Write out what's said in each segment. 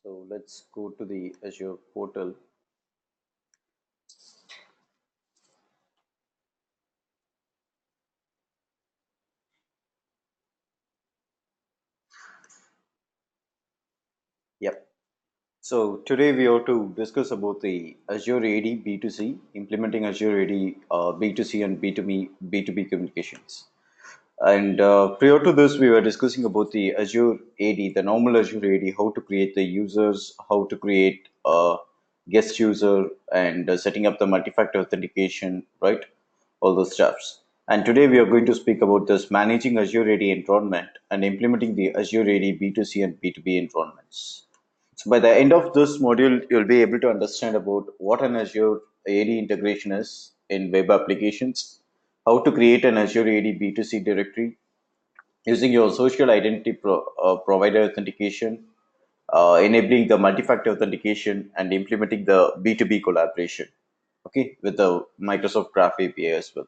So let's go to the Azure portal. Yep. So today we are to discuss about the Azure AD B2C, implementing Azure AD B2C and B2B communications. And prior to this, we were discussing about the Azure AD, the normal Azure AD, how to create the users, how to create a guest user, and setting up the multi-factor authentication, right? All those stuffs. And today we are going to speak about this managing Azure AD environment and implementing the Azure AD B2C and B2B environments. So by the end of this module, you'll be able to understand about what an Azure AD integration is in web applications, how to create an Azure AD B2C directory using your social identity provider authentication, enabling the multi-factor authentication, and implementing the B2B collaboration, okay, with the Microsoft Graph API as well.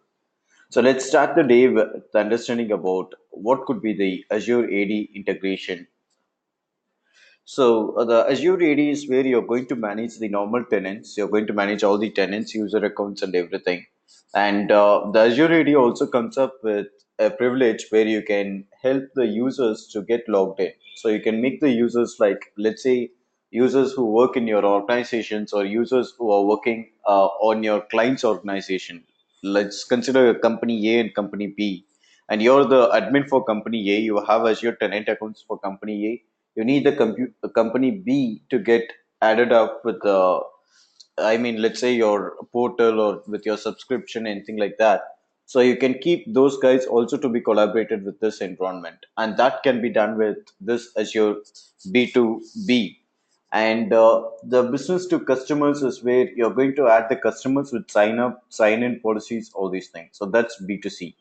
So let's start the day with understanding about what could be the Azure AD integration. So the Azure AD is where you're going to manage the normal tenants. You're going to manage all the tenants, user accounts, and everything. And the Azure AD also comes up with a privilege where you can help the users to get logged in. So you can make the users like, let's say, users who work in your organizations or users who are working on your client's organization. Let's consider a company A and company B, and you're the admin for company A. You have Azure tenant accounts for company A. You need the company B to get added up with the, I mean, let's say your portal or with your subscription, anything like that. So you can keep those guys also to be collaborated with this environment, and that can be done with this Azure B2B. And the business to customers is where you're going to add the customers with sign up, sign in policies, all these things. So that's B2C.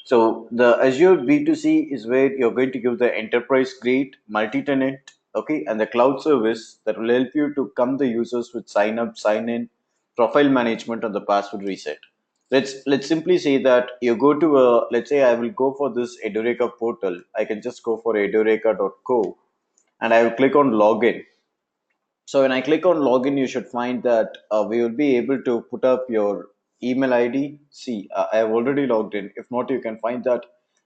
So the Azure B2C is where you're going to give the enterprise grade multi-tenant, okay, and the cloud service that will help you to come the users with sign up, sign in, profile management, and the password reset. Let's simply say that you go to a, let's say I will go for this Edureka portal. I can just go for edureka.co and I will click on login. So when I click on login, you should find that we will be able to put up your email ID. See, I have already logged in. If not, you can find that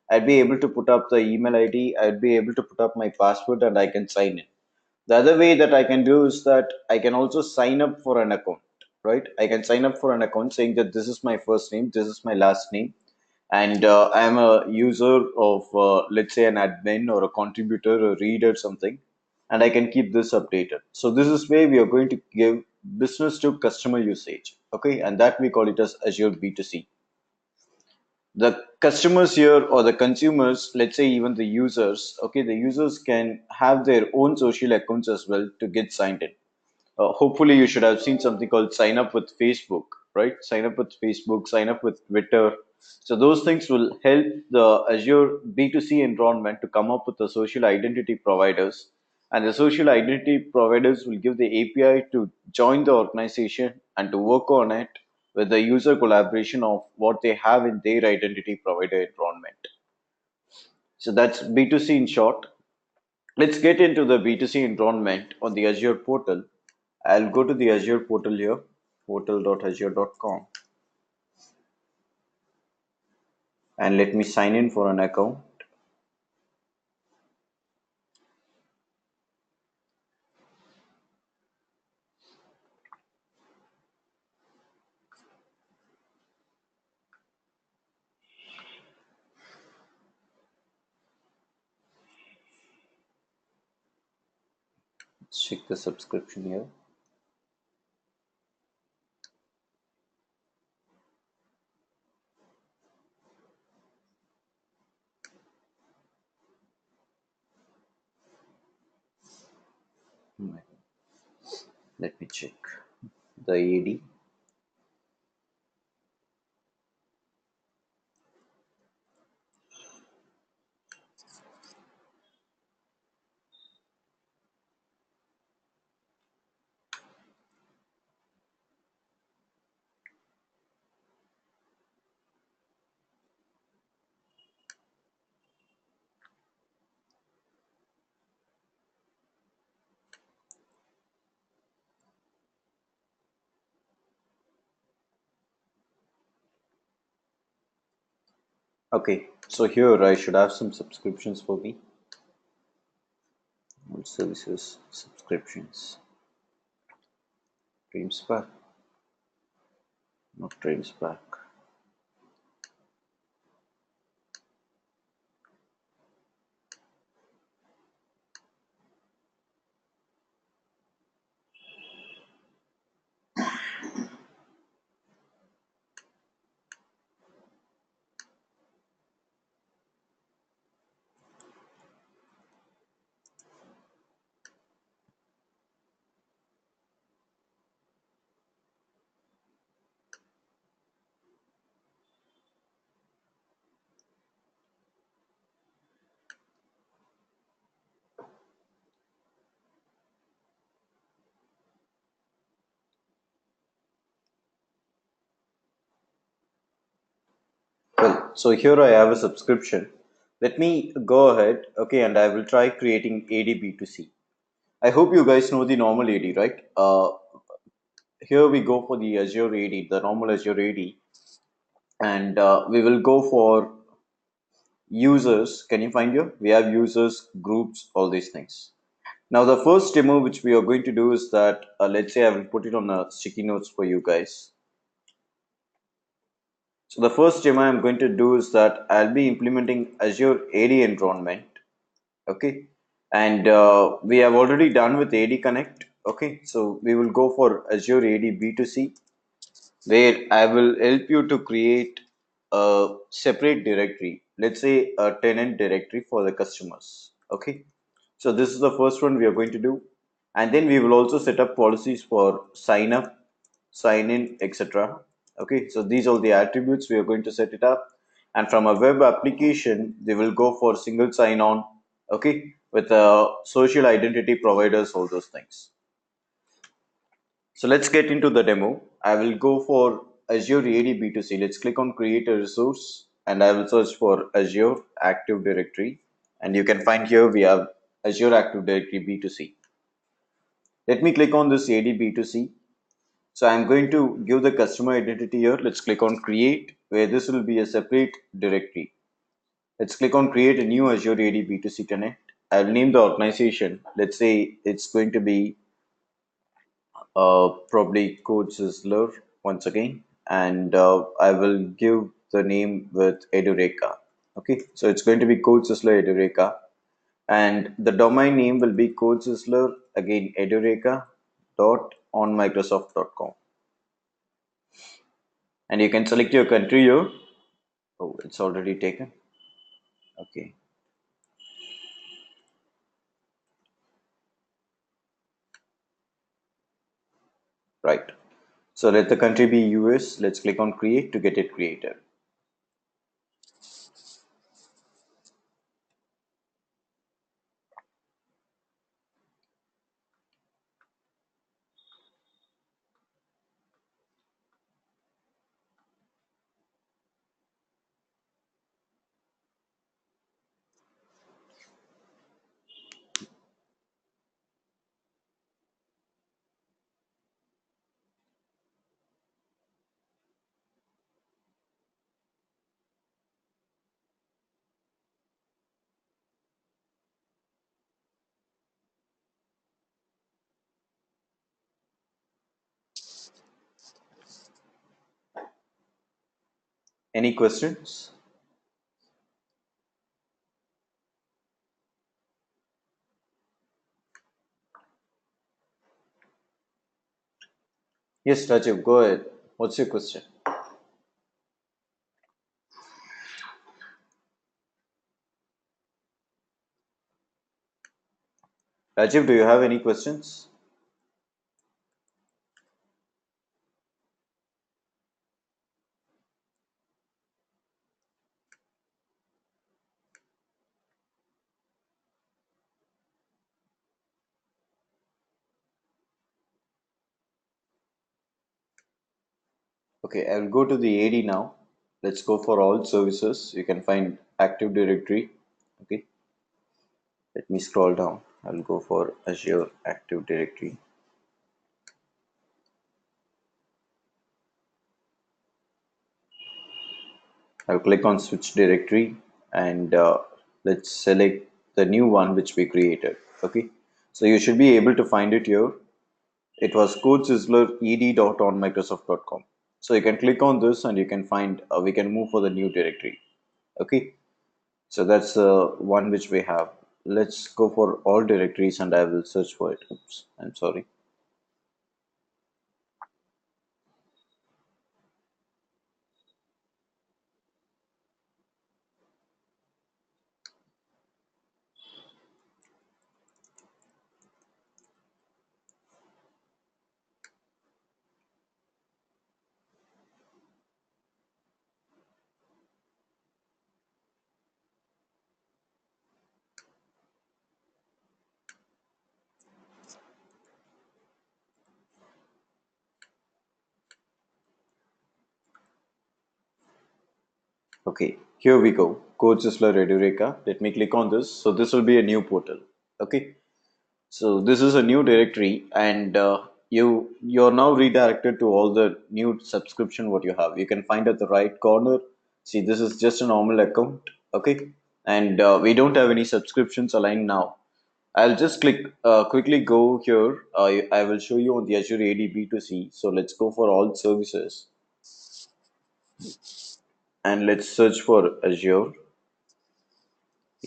I'd be able to put up the email ID. I'd be able to put up my password and I can sign in. The other way that I can do is that I can also sign up for an account, right? I can sign up for an account saying that this is my first name, this is my last name, and I am a user of, let's say, an admin or a contributor or reader something, and I can keep this updated. So this is where we are going to give business to customer usage, okay, and that we call it as Azure B2C. The customers here or the consumers, let's say even the users, okay, the users can have their own social accounts as well to get signed in. Hopefully you should have seen something called sign up with Facebook, right? Sign up with Facebook, sign up with Twitter. So those things will help the Azure B2C environment to come up with the social identity providers, and the social identity providers will give the API to join the organization and to work on it with the user collaboration of what they have in their identity provider environment. So that's B2C in short. Let's get into the B2C environment on the Azure portal. I'll go to the Azure portal here, portal.azure.com, and let me sign in for an account. Let's check the subscription here. Let me check the AD. Okay, so here I should have some subscriptions for me. All services, subscriptions, Dreams Pack, not Dreams Pack. Well, so here I have a subscription. Let me go ahead, okay, and I will try creating AD B2C. I hope you guys know the normal AD, right? Here we go for the Azure AD, the normal Azure AD, and we will go for users. Can you find here? We have users, groups, all these things. Now, the first demo which we are going to do is that, let's say I will put it on a sticky notes for you guys. So the first demo I'm going to do is that I'll be implementing Azure AD environment. Okay, and we have already done with AD Connect. Okay, so we will go for Azure AD B2C, where I will help you to create a separate directory, let's say a tenant directory for the customers. Okay, so this is the first one we are going to do, and then we will also set up policies for sign up, sign in, etc. Okay, so these are the attributes we are going to set it up, and from a web application, they will go for single sign on. Okay, with social identity providers, all those things. So let's get into the demo. I will go for Azure AD B2C. Let's click on create a resource and I will search for Azure Active Directory. And you can find here we have Azure Active Directory B2C. Let me click on this AD B2C. So I'm going to give the customer identity here. Let's click on create, where this will be a separate directory. Let's click on create a new Azure AD B2C tenant. I'll name the organization. Let's say it's going to be probably CodeSizzler once again, and I will give the name with Edureka. Okay, so it's going to be CodeSizzler Edureka, and the domain name will be CodeSizzler again Edureka dot on Microsoft.com, and you can select your country here. Oh, it's already taken. Okay, right. So let the country be US. Let's click on create to get it created. Any questions? Yes, Rajiv, go ahead. What's your question? Rajiv, do you have any questions? Okay, I will go to the AD now. Let's go for all services. You can find Active Directory. Okay, let me scroll down. I'll go for Azure Active Directory. I'll click on switch directory and let's select the new one which we created. Okay, so you should be able to find it here. It was CodeSizzler ed.onmicrosoft.com. So you can click on this and you can find, we can move for the new directory. Okay, so that's one which we have. Let's go for all directories and I will search for it. Oops, I'm sorry. Okay, here we go. CodeSizzler Edureka. Let me click on this. So this will be a new portal. Okay, so this is a new directory, and you're now redirected to all the new subscription what you have. You can find at the right corner. See, this is just a normal account. Okay, and we don't have any subscriptions aligned now. I'll just quickly go here. I will show you on the Azure AD B2C. So let's go for all services and let's search for Azure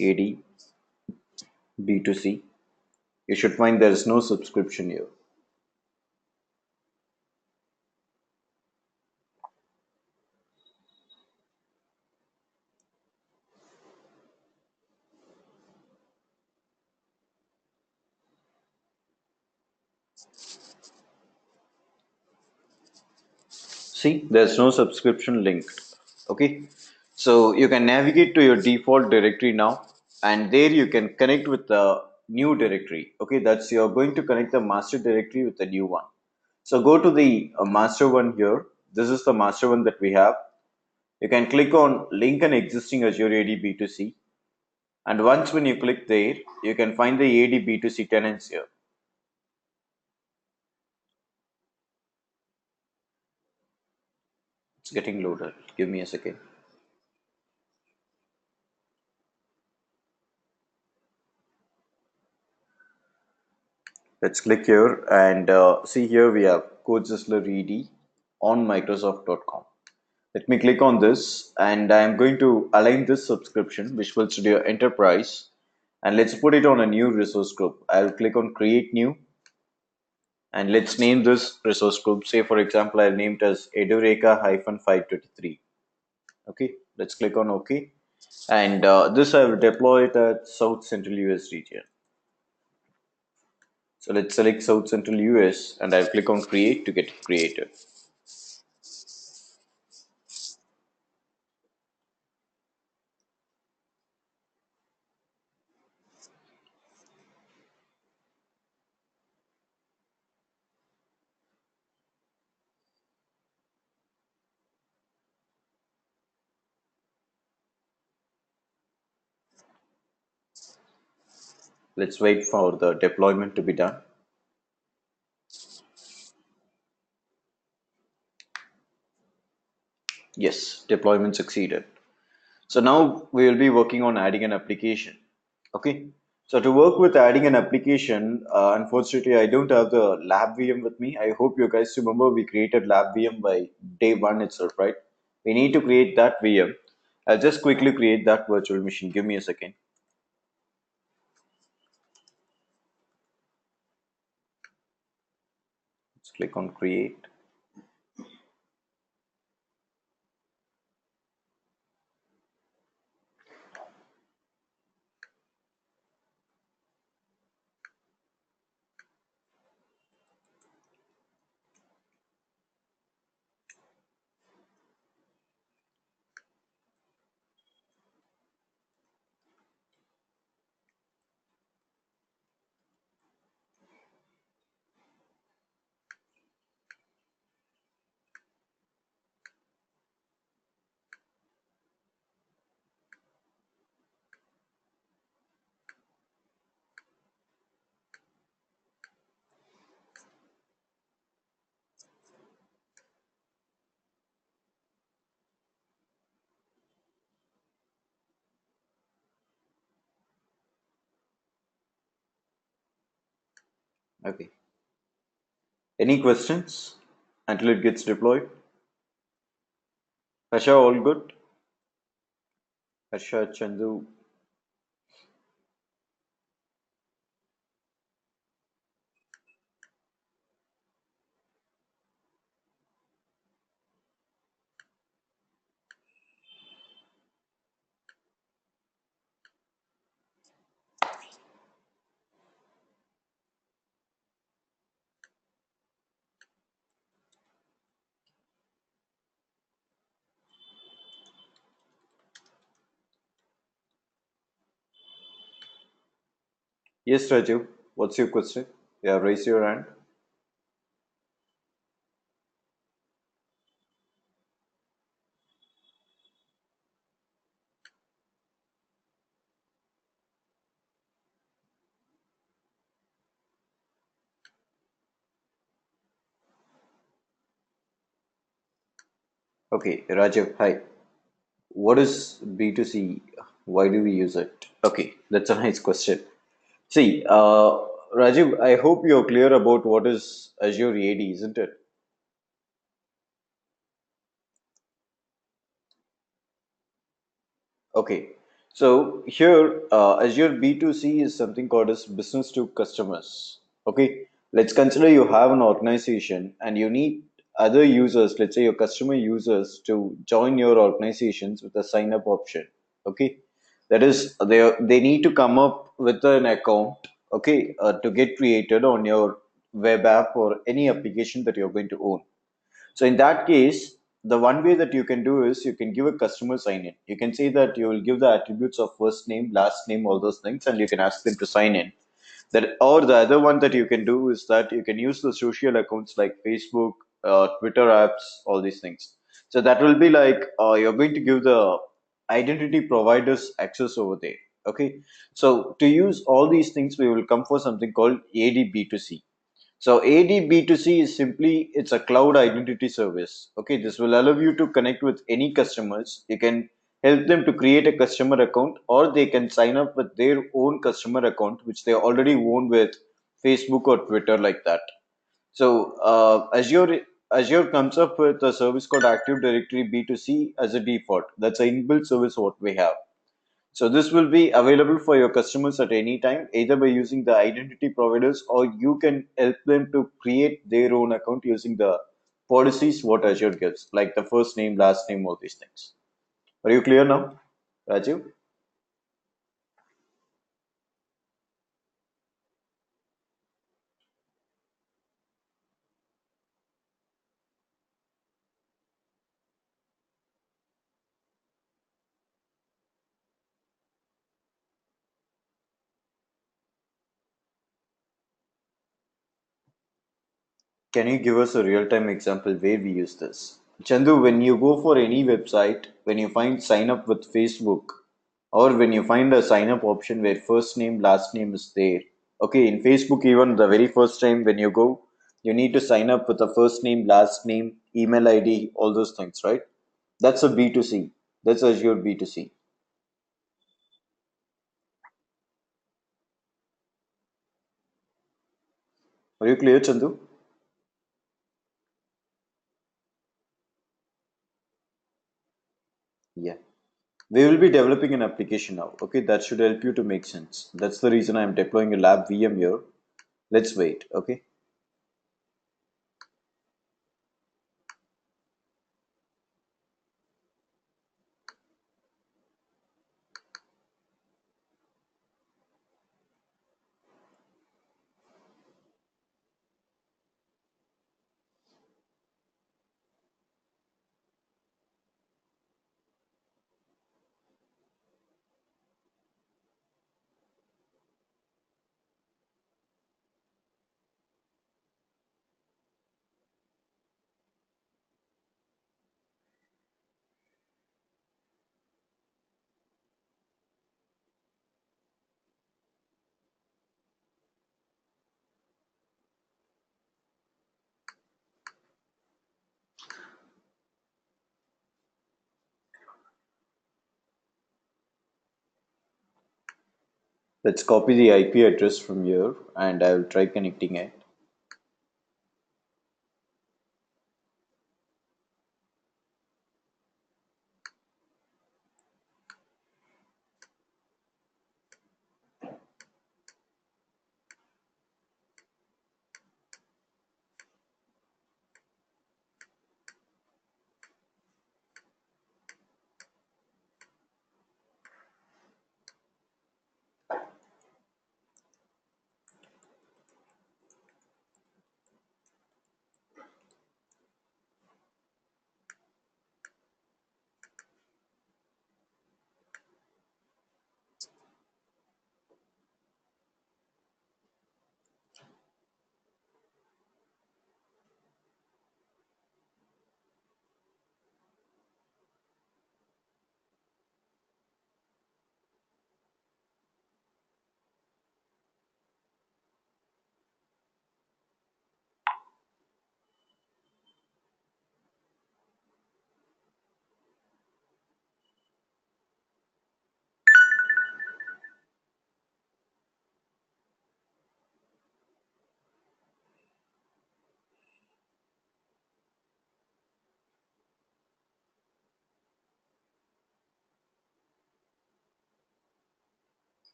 AD B2C. You should find there is no subscription here. See, there's no subscription linked. Okay, so you can navigate to your default directory now, and there you can connect with the new directory. Okay, that's you're going to connect the master directory with the new one. So go to the master one here. This is the master one that we have. You can click on link an existing Azure AD B2C, and once when you click there, you can find the AD B2C tenants here. It's getting loaded. Give me a second. Let's click here and see here we have CodeSizzler AD on Microsoft.com. Let me click on this and I am going to align this subscription Visual Studio Enterprise and let's put it on a new resource group. I'll click on create new and let's name this resource group. Say for example, I'll name it as Edureka-523. Okay, let's click on OK. And this I will deploy it at South Central US region. So let's select South Central US and I'll click on create to get it created. Let's wait for the deployment to be done. Yes, deployment succeeded. So now we will be working on adding an application. Okay. So to work with adding an application, unfortunately, I don't have the lab VM with me. I hope you guys remember we created lab VM by day one itself, right? We need to create that VM. I'll just quickly create that virtual machine. Give me a second. Let's click on create. Okay. Any questions until it gets deployed? Harsha, all good? Harsha, Chandu. Yes, Raju. What's your question? Yeah, raise your hand. Okay, Raju, hi. What is B2C? Why do we use it? Okay, that's a nice question. See, Rajiv, I hope you're clear about what is Azure AD, isn't it? Okay, so here Azure B2C is something called as business to customers. Okay, let's consider you have an organization and you need other users, let's say your customer users, to join your organizations with a sign up option. Okay, that is they need to come up with an account. Okay, to get created on your web app or any application that you're going to own. So in that case, the one way that you can do is you can give a customer sign in. You can say that you will give the attributes of first name, last name, all those things, and you can ask them to sign in. That or the other one that you can do is that you can use the social accounts like Facebook, Twitter apps, all these things. So that will be like you're going to give the identity providers access over there. Okay. So to use all these things, we will come for something called AD B2C. So AD B2C is simply it's a cloud identity service. Okay, this will allow you to connect with any customers. You can help them to create a customer account or they can sign up with their own customer account which they already own with Facebook or Twitter like that. So Azure comes up with a service called Active Directory B2C as a default. That's an inbuilt service what we have. So this will be available for your customers at any time, either by using the identity providers or you can help them to create their own account using the policies what Azure gives, like the first name, last name, all these things. Are you clear now, Rajiv? Can you give us a real-time example where we use this? Chandu, when you go for any website, when you find sign up with Facebook, or when you find a sign up option where first name, last name is there. Okay, in Facebook, even the very first time when you go, you need to sign up with a first name, last name, email ID, all those things, right? That's a B2C. That's Azure B2C. Are you clear, Chandu? Yeah. We will be developing an application now. Okay, that should help you to make sense. That's the reason I'm deploying a lab VM here. Let's wait. Okay. Let's copy the IP address from here and I will try connecting it.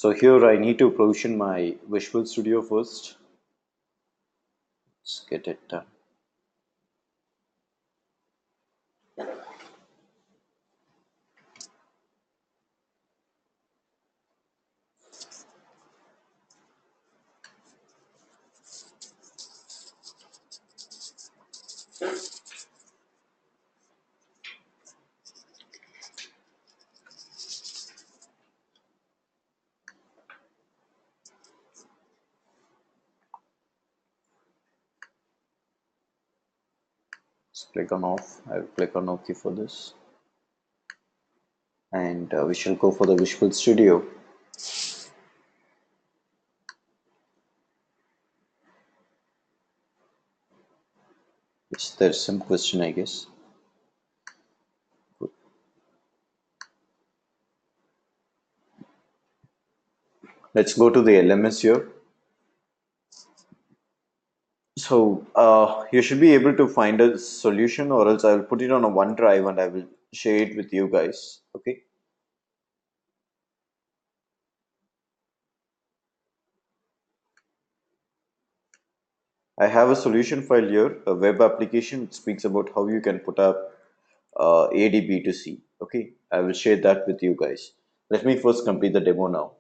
So here I need to provision my Visual Studio first. Let's get it done. Let's click on off. I will click on OK for this. And we shall go for the Visual Studio. Yes, there's some question, I guess. Good. Let's go to the LMS here. So you should be able to find a solution, or else I will put it on a OneDrive and I will share it with you guys. Okay. I have a solution file here, a web application which speaks about how you can put up AD B2C. Okay, I will share that with you guys. Let me first complete the demo now.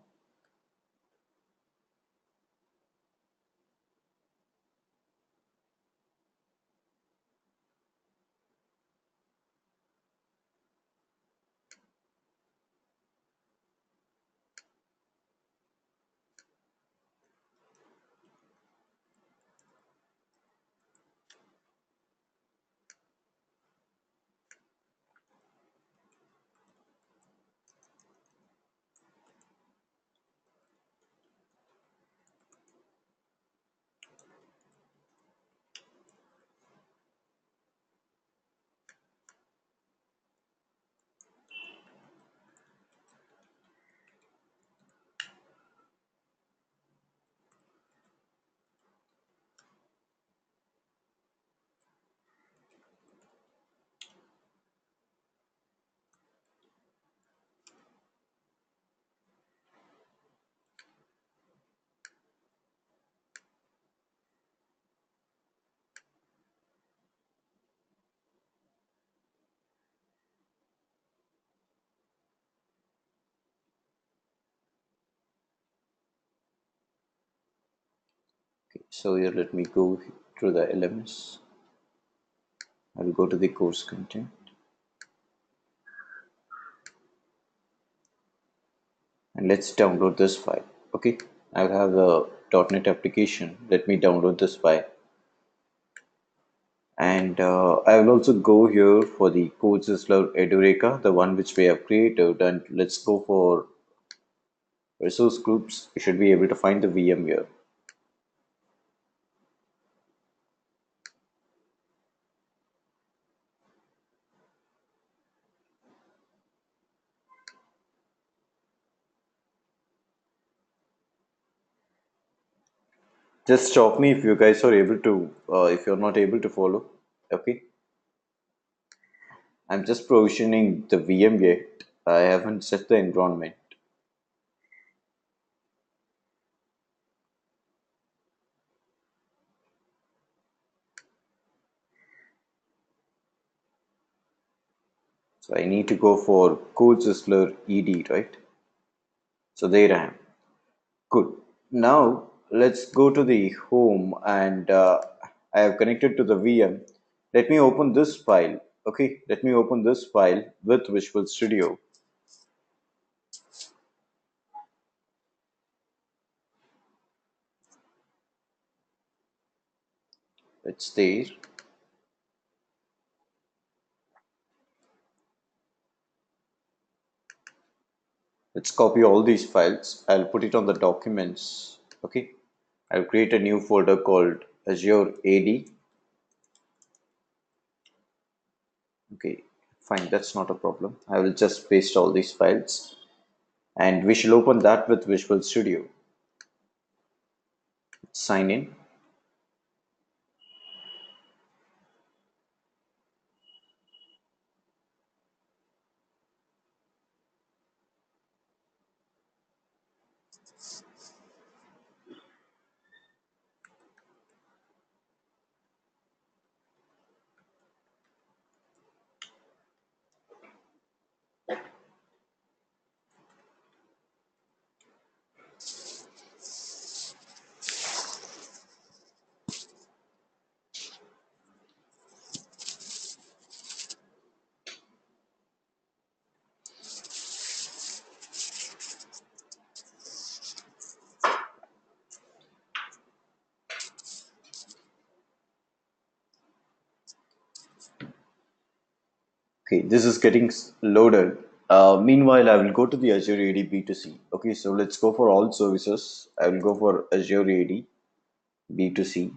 Okay, so here let me go through the LMS. I will go to the course content and let's download this file. Okay, I have a .NET application. Let me download this file. And I will also go here for the CodeSizzler Edureka, the one which we have created, and let's go for resource groups. You should be able to find the VM here. Just stop me if you guys are able to, if you're not able to follow. Okay, I'm just provisioning the VM yet. I haven't set the environment. So I need to go for CodeSizzler ED, right? So there I am. Good. Now let's go to the home and I have connected to the VM. Let me open this file. Okay, let me open this file with Visual Studio. It's there. Let's copy all these files. I'll put it on the documents. Okay, I'll create a new folder called Azure AD. Okay, fine, that's not a problem. I will just paste all these files and we shall open that with Visual Studio. Sign in. Okay, this is getting loaded. Meanwhile, I will go to the Azure AD B2C. Okay, so let's go for all services. I will go for Azure AD B2C.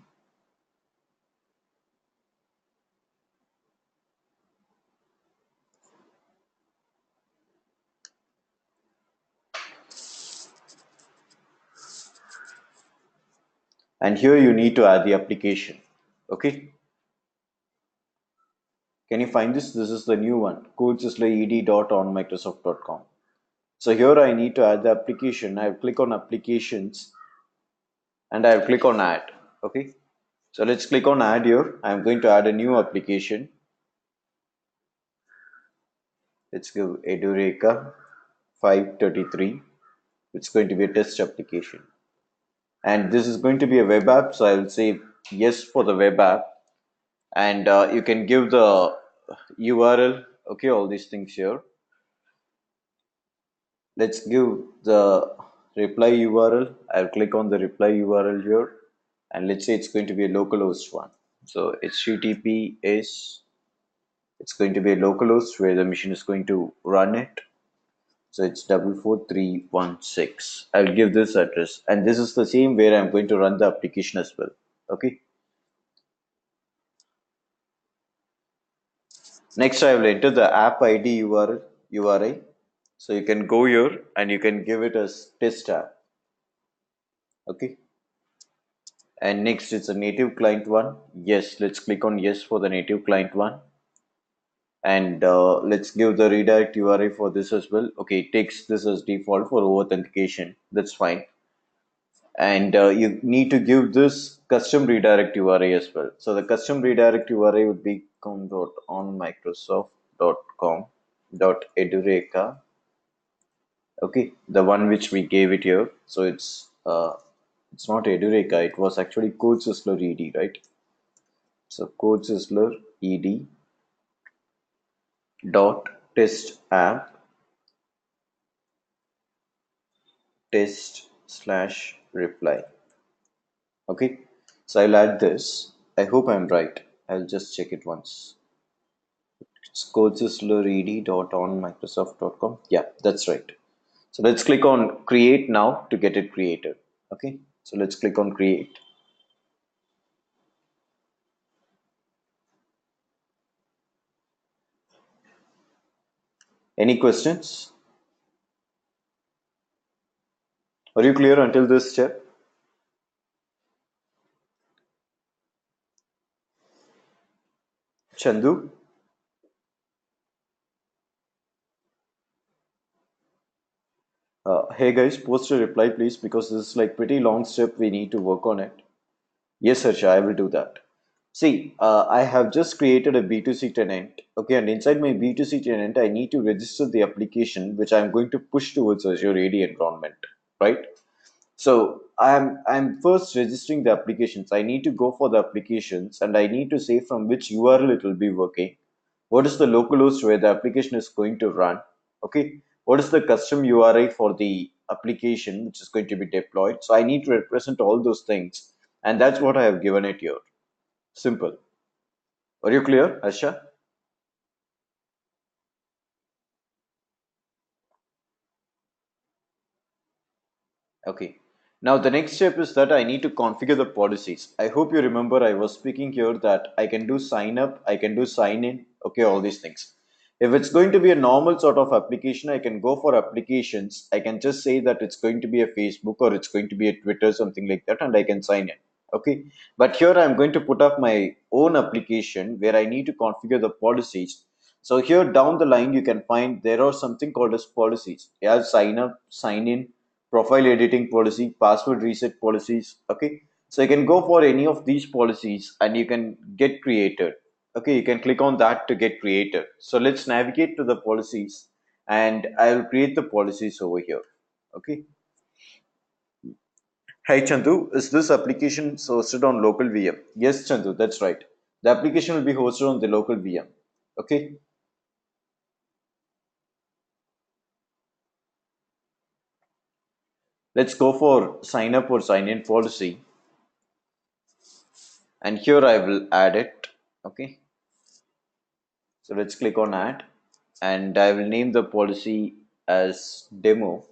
And here you need to add the application. Okay, can you find this? This is the new one, CodeSizzler.ed.onmicrosoft.com. So here I need to add the application. I click on applications and I'll click on add. Okay, so let's click on add here. I'm going to add a new application. Let's give Edureka 533. It's going to be a test application. And this is going to be a web app. So I will say yes for the web app. And you can give the URL. Okay, all these things here. Let's give the reply URL. I'll click on the reply URL here. And let's say it's going to be a localhost one. So HTTP is, it's going to be a localhost where the machine is going to run it. So it's 44316. I'll give this address, and this is the same where I'm going to run the application as well. Okay. Next, I will enter the app ID URL URI. So you can go here and you can give it as test app. Okay. And next, it's a native client one. Yes, let's click on yes for the native client one. And let's give the redirect URI for this as well. Okay, it takes this as default for authentication. That's fine. And you need to give this custom redirect URI as well. So the custom redirect URI would be com.onmicrosoft.com.edureka. Okay, the one which we gave it here. So it's not Edureka. It was actually CodeSizzler ED, right? So CodeSizzler ED dot test app test slash reply. Okay, so I'll add this. I hope I'm right. I'll just check it once. It's CodeSizzlerED.onmicrosoft.com. Yeah, that's right. So let's click on create now to get it created. Okay, so let's click on create. Any questions? Are you clear until this step? Chandu? Hey guys, post a reply please because this is like pretty long step. We need to work on it. Yes, Harsha, I will do that. See, I have just created a B2C tenant. Okay, and inside my B2C tenant, I need to register the application which I'm going to push towards Azure AD environment, right? So I'm first registering the applications. I need to go for the applications and I need to say from which URL it will be working. What is the localhost where the application is going to run? Okay. What is the custom URI for the application which is going to be deployed? So I need to represent all those things. And that's what I have given it here. Simple. Are you clear, Asha? Okay. Now the next step is that I need to configure the policies. I hope you remember I was speaking here that I can do sign up, I can do sign in, okay, all these things. If it's going to be a normal sort of application, I can go for applications. I can just say that it's going to be a Facebook or it's going to be a Twitter, something like that, and I can sign in. Okay. But here I'm going to put up my own application where I need to configure the policies. So here down the line, you can find there are something called as policies. Yeah, sign up, sign in, profile editing policy, password reset policies. Okay, so you can go for any of these policies and you can get created. Okay, you can click on that to get created. So let's navigate to the policies and I will create the policies over here. Okay. Hi Chandu, is this application hosted on local VM? Yes, Chandu, that's right. The application will be hosted on the local VM. Okay, let's go for sign up or sign in policy. And here I will add it. Okay, So let's click on add, and I will name the policy as demo.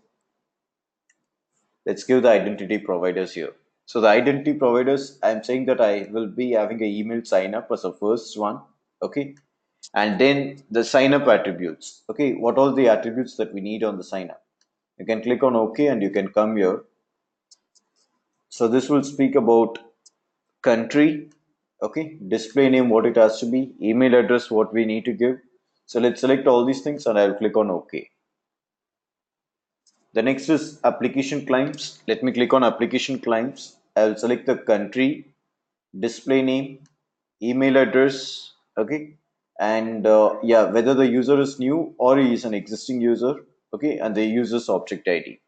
Let's give the identity providers here. So the identity providers, I'm saying that I will be having an email sign up as the first one. Okay. And then the sign up attributes. Okay. What all the attributes that we need on the sign up? You can click on OK and you can come here. So this will speak about country. Okay. Display name, what it has to be, email address, what we need to give. So let's select all these things and I'll click on OK. The next is application claims. Let me click on application claims. I'll select the country, display name, email address, okay, and yeah, whether the user is new or he is an existing user, okay, and the user's object ID.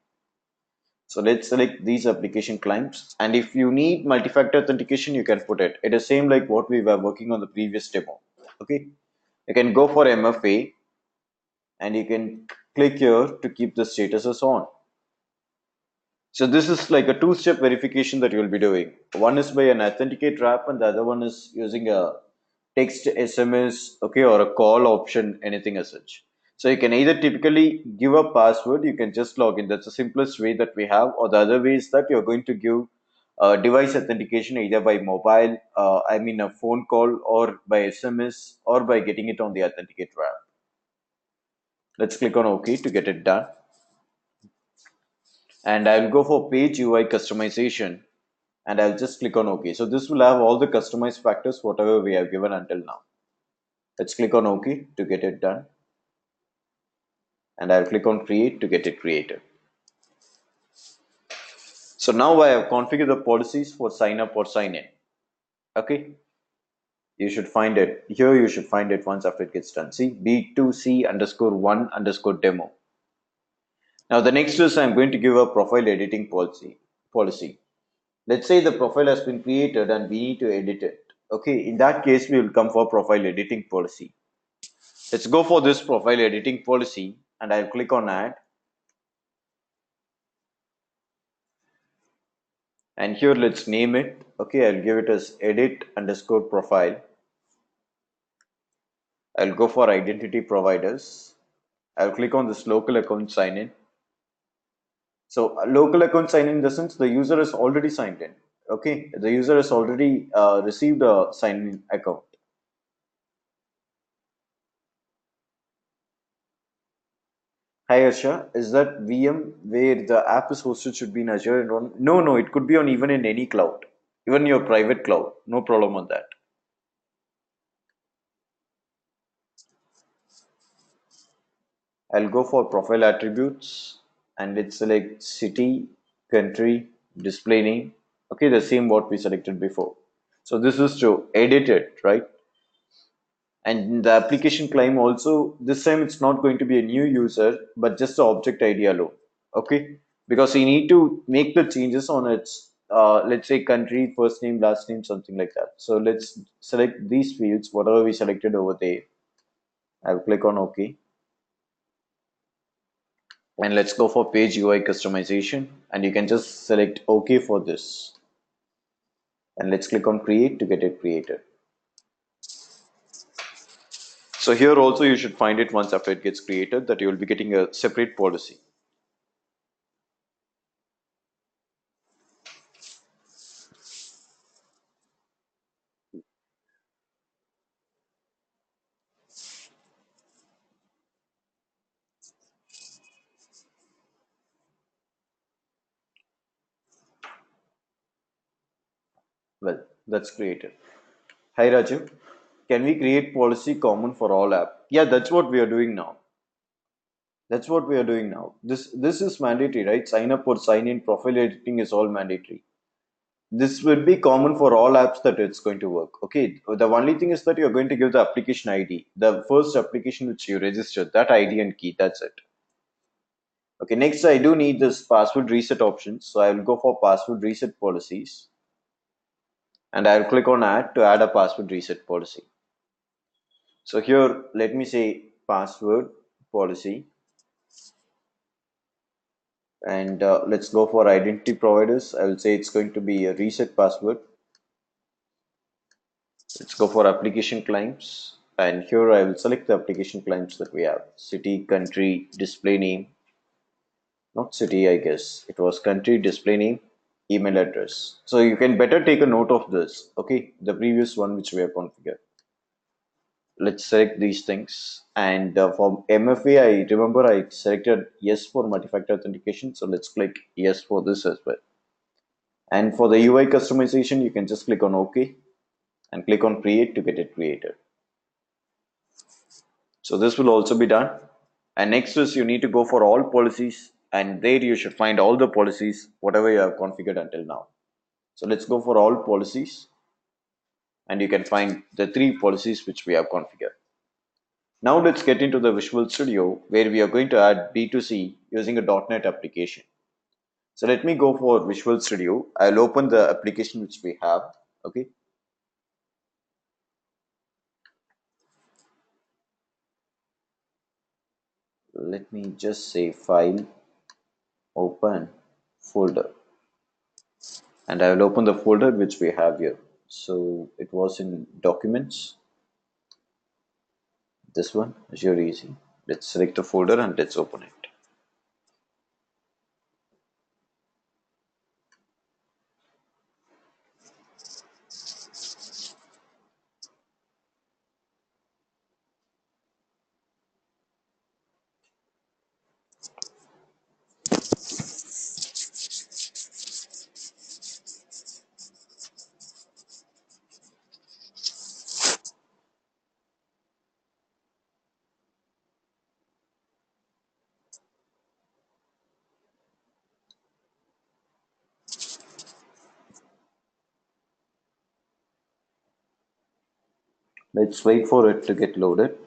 So let's select these application claims, and if you need multi-factor authentication, you can put it. It is same like what we were working on the previous demo, okay. You can go for MFA, and you can click here to keep the statuses on. So this is like a two-step verification that you will be doing. One is by an authenticate wrap, and the other one is using a text SMS, okay, or a call option, anything as such. So you can either typically give a password, you can just log in. That's the simplest way that we have, or the other way is that you're going to give device authentication either by mobile, I mean a phone call, or by SMS, or by getting it on the authenticate wrap. Let's click on OK to get it done. And I'll go for page UI customization and I'll just click on OK. So this will have all the customized factors, whatever we have given until now. Let's click on OK to get it done. And I'll click on create to get it created. So now I have configured the policies for sign up or sign in. Okay. You should find it here. You should find it once after it gets done. See B2C underscore one underscore demo. Now the next is I'm going to give a profile editing policy. Let's say the profile has been created and we need to edit it. Okay, in that case, we will come for profile editing policy. Let's go for this profile editing policy and I'll click on add. And here let's name it. Okay, I'll give it as edit underscore profile. I'll go for identity providers. I'll click on this local account sign in. So local account sign in the sense the user is already signed in. Okay, the user has already received a sign in account. Hi Arsha, is that VM where the app is hosted should be in Azure and on? No, no, it could be on even in any cloud, even your private cloud. No problem on that. I'll go for profile attributes and let's select city, country, display name. Okay, the same what we selected before. So this is to edit it, right? And the application claim also, this time it's not going to be a new user, but just the object ID alone. Okay, because you need to make the changes on its, let's say country, first name, last name, something like that. So let's select these fields, whatever we selected over there. I'll click on OK. And let's go for page UI customization. And you can just select OK for this. And let's click on create to get it created. So here also you should find it once after it gets created that you will be getting a separate policy. Well, that's created. Hi Raju, can we create policy common for all app? Yeah, that's what we are doing now. That's what we are doing now. This is mandatory, right? Sign up or sign in, profile editing is all mandatory. This will be common for all apps that it's going to work. Okay. The only thing is that you're going to give the application ID, the first application which you registered, that ID and key. That's it. Okay. Next, I do need this password reset option. So I will go for password reset policies and I'll click on add to add a password reset policy. So here, let me say password policy and let's go for identity providers. I will say it's going to be a reset password. Let's go for application claims. and here I will select the application claims that we have: city, country, display name, not city, I guess it was country, display name, email address. So you can better take a note of this. Okay, the previous one which we have configured. Let's select these things. And for MFA, I remember I selected yes for multi-factor authentication. So let's click yes for this as well. And for the UI customization, you can just click on OK and click on create to get it created. So this will also be done. And next is you need to go for all policies, and there you should find all the policies, whatever you have configured until now. So let's go for all policies, and you can find the three policies which we have configured. Now let's get into the Visual Studio where we are going to add B2C using a .NET application. So let me go for Visual Studio. I'll open the application which we have. Okay. Let me just say file, open, folder. And I will open the folder which we have here. So it was in documents. This one, Azure Easy. Let's select the folder and let's open it. Let's wait for it to get loaded.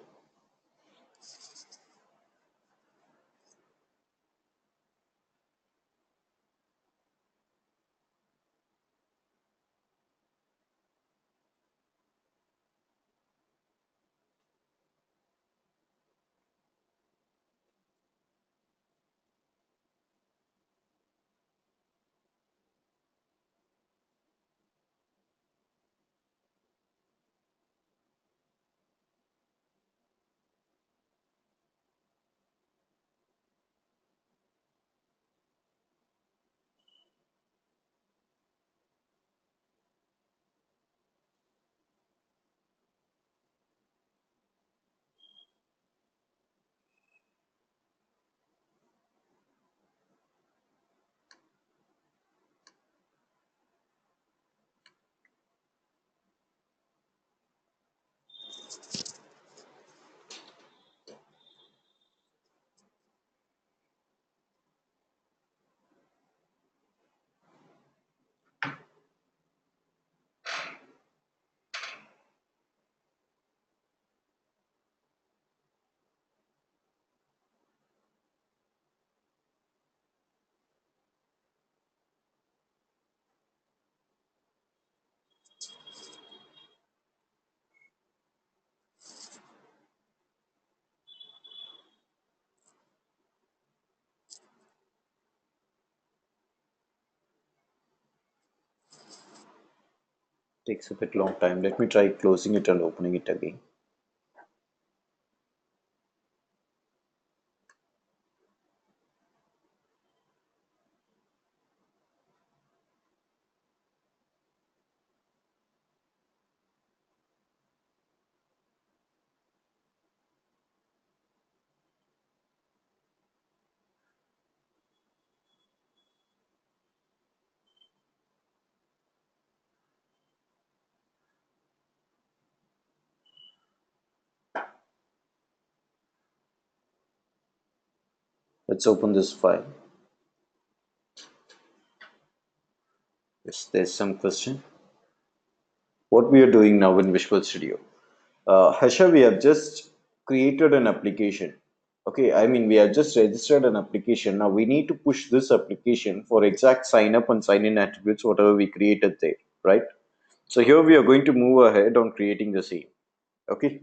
Takes a bit long time. Let me try closing it and opening it again. Let's open this file. Yes, there's some question. What we are doing now in Visual Studio. Harsha, we have just created an application. Okay, I mean, we have just registered an application. Now we need to push this application for exact sign up and sign in attributes, whatever we created there, right? So here we are going to move ahead on creating the same. Okay,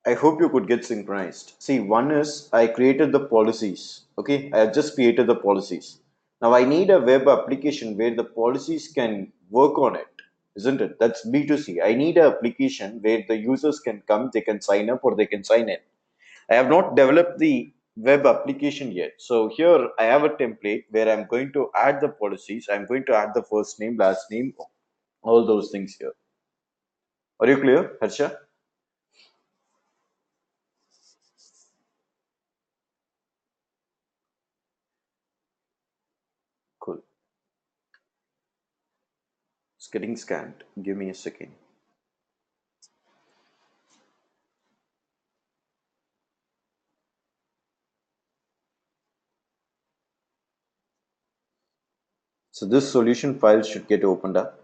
I hope you could get synchronized. See, one is I created the policies. Okay, I have just created the policies. Now I need a web application where the policies can work on it. isn't it? That's B2C. I need an application where the users can come, they can sign up or they can sign in. I have not developed the web application yet. So here I have a template where I'm going to add the policies. I'm going to add the first name, last name, all those things here. Are you clear, Harsha? Cool. It's getting scanned. Give me a second. So this solution file should get opened up.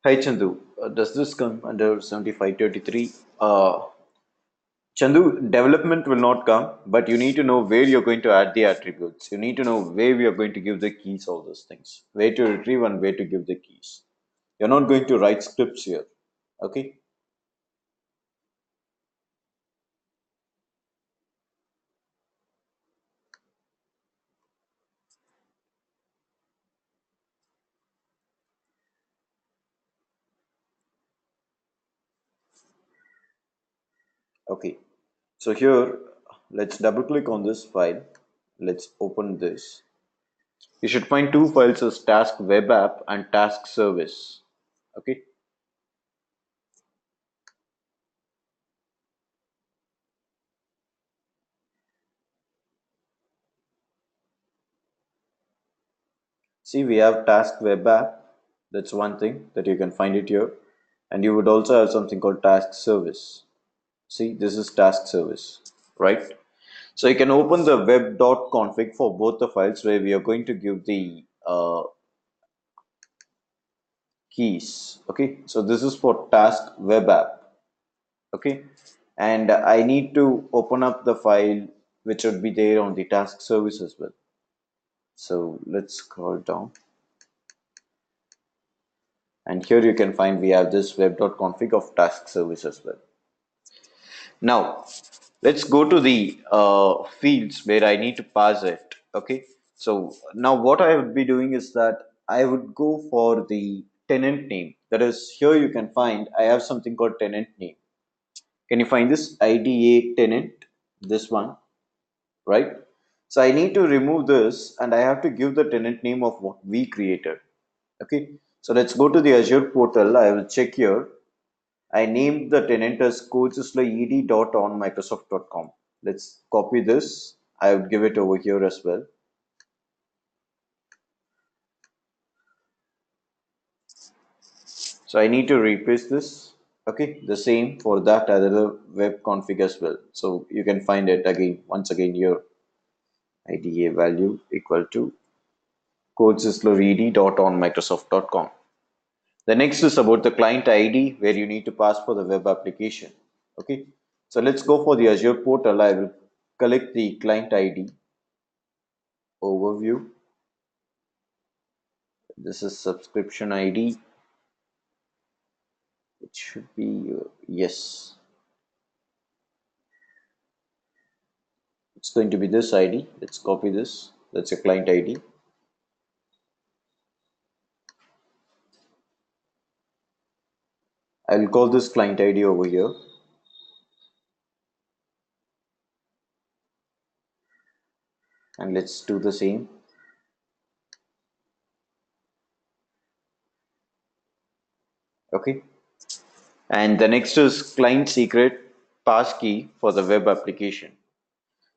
Hi Chandu, does this come under 7533? Chandu, development will not come, but you need to know where you're going to add the attributes. You need to know where we are going to give the keys, all those things, where to retrieve and where to give the keys. You're not going to write scripts here. Okay. Okay. So here, let's double click on this file. Let's open this. You should find two files as task web app and task service. Okay. See, we have task web app. That's one thing that you can find it here. And you would also have something called task service. See, this is task service, right? So you can open the web.config for both the files where we are going to give the keys. Okay, so this is for task web app. Okay, and I need to open up the file which would be there on the task service as well. So let's scroll down, and here you can find we have this web.config of task service as well. Now, let's go to the fields where I need to pass it. Okay. So now what I would be doing is that I would go for the tenant name. That is, here you can find I have something called tenant name. Can you find this IDA tenant? This one, right? So I need to remove this and I have to give the tenant name of what we created. Okay. So let's go to the Azure portal. I will check here. I named the tenant as CodeSizzler ed.on Microsoft.com. Let's copy this. I would give it over here as well. So I need to replace this. Okay, the same for that other web config as well. So you can find it again, once again here. IDA value equal to CodeSizzler ed.on Microsoft.com. The next is about the client ID where you need to pass for the web application. Okay, so let's go for the Azure portal. I will collect the client ID overview. This is subscription ID. It should be yes. It's going to be this ID. Let's copy this. That's a client ID. I'll call this client ID over here. And let's do the same. Okay. And the next is client secret passkey for the web application.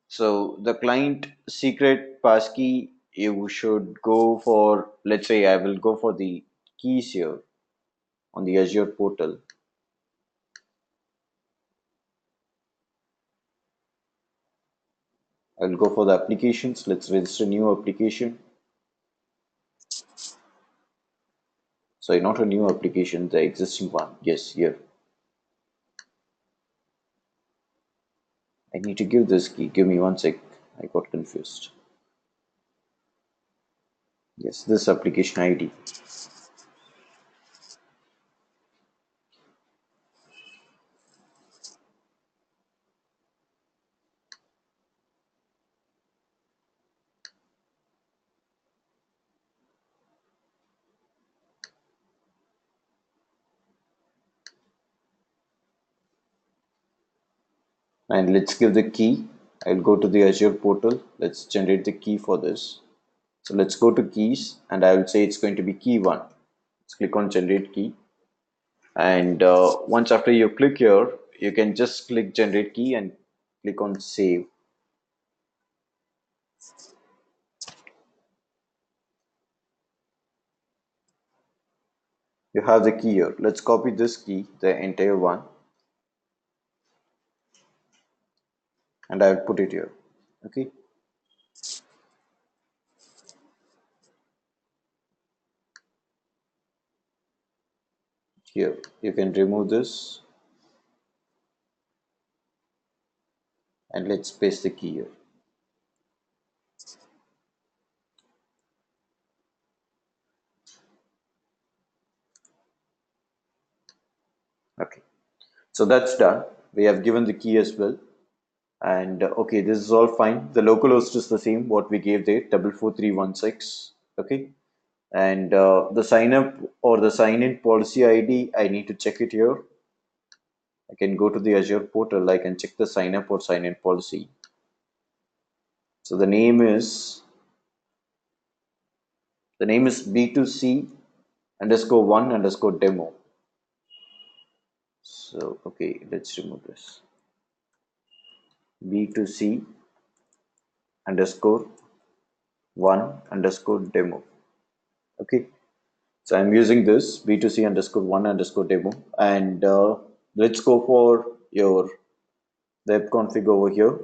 So the client secret passkey, you should go for, let's say I will go for the keys here on the Azure portal. I'll go for the applications. Let's register new application. Sorry, not a new application, the existing one. Yes, here. I need to give this key. Give me one sec. I got confused. Yes, this application ID. And let's give the key. I'll go to the Azure portal. Let's generate the key for this. So let's go to keys and I will say it's going to be key one. Let's click on generate key. And once after you click here, you can just click generate key and click on save. You have the key here. Let's copy this key, the entire one, and I'll put it here. Okay. Here, you can remove this and let's paste the key here. Okay. So that's done. We have given the key as well. And okay, this is all fine. The local host is the same, what we gave there, 44316. Okay. And the sign up or the sign in policy ID, I need to check it here. I can go to the Azure portal. I can check the sign up or sign in policy. So the name is B2C underscore one underscore demo. So okay, let's remove this. B2C underscore one underscore demo. Okay. So I'm using this B2C underscore one underscore demo, and let's go for your web config over here.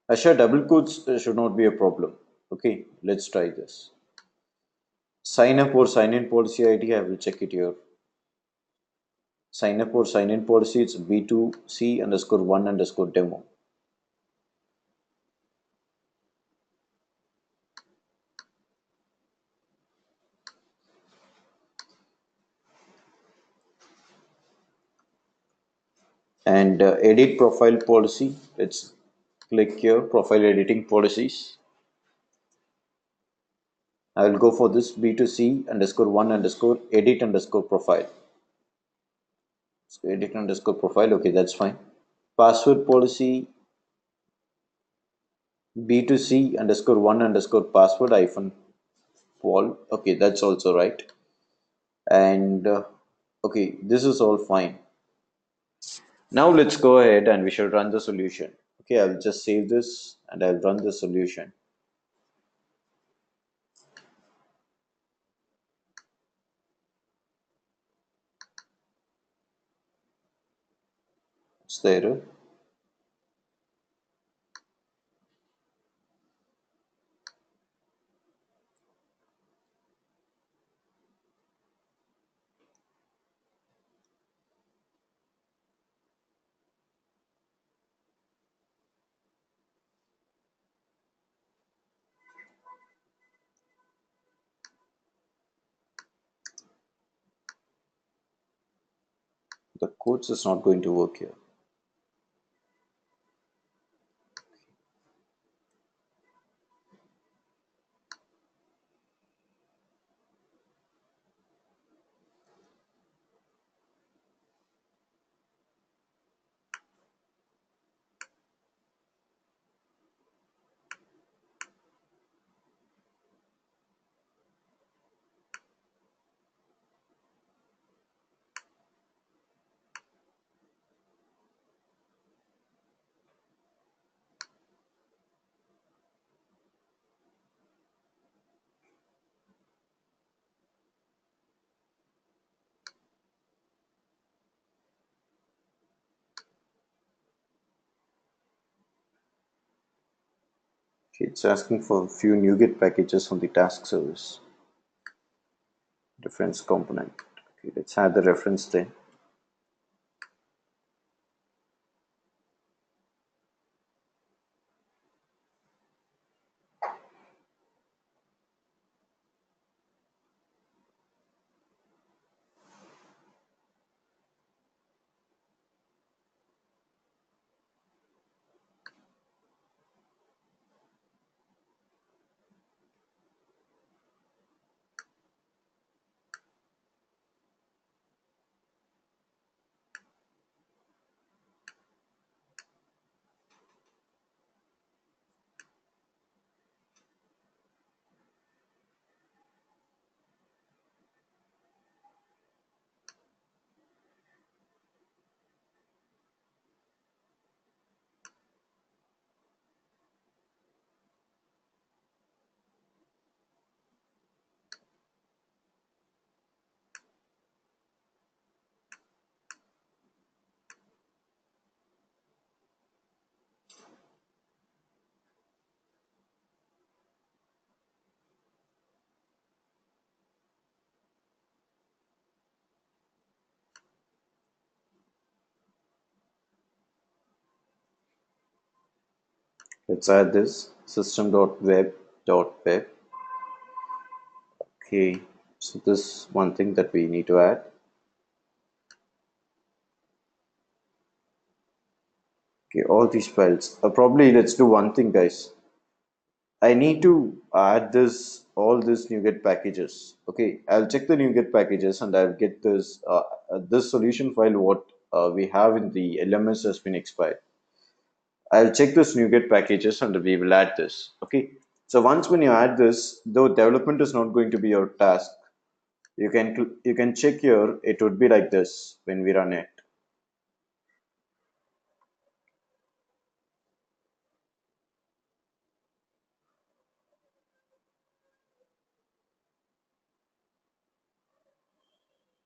Assure double quotes should not be a problem. Okay, let's try this. Sign up or sign in policy ID, I will check it here. Sign up or sign in policy, it's B2C underscore one underscore demo. And edit profile policy, let's click here, profile editing policies. I will go for this B2C underscore one underscore edit underscore profile. So edit underscore profile, okay, that's fine. Password policy B2C underscore one underscore password hyphen Paul. Okay, that's also right. And okay, this is all fine. Now let's go ahead and we shall run the solution. Okay, I'll just save this and I'll run the solution. It's the error. The codes is not going to work here. Okay, it's asking for a few NuGet packages on the task service reference component. Okay, let's add the reference then. Let's add this system.web.web. Okay, so this one thing that we need to add. Okay, all these files. Probably let's do one thing, guys. I need to add this all these NuGet packages. Okay, I'll check the NuGet packages and I'll get this solution file what we have in the LMS has been expired. I'll check this NuGet packages and we will add this. Okay, so once when you add this, though development is not going to be your task, you can check here. It would be like this when we run it.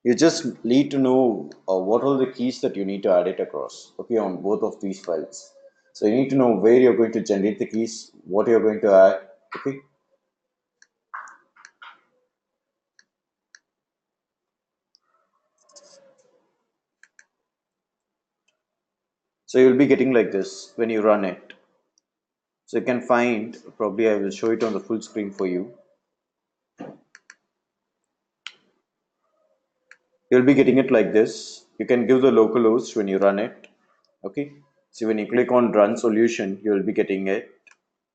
You just need to know what are the keys that you need to add it across, okay, on both of these files. So you need to know where you're going to generate the keys, what you're going to add, okay. So you'll be getting like this when you run it. So you can find, probably I will show it on the full screen for you. You'll be getting it like this. You can give the local host when you run it, okay. So when you click on run solution, you'll be getting it.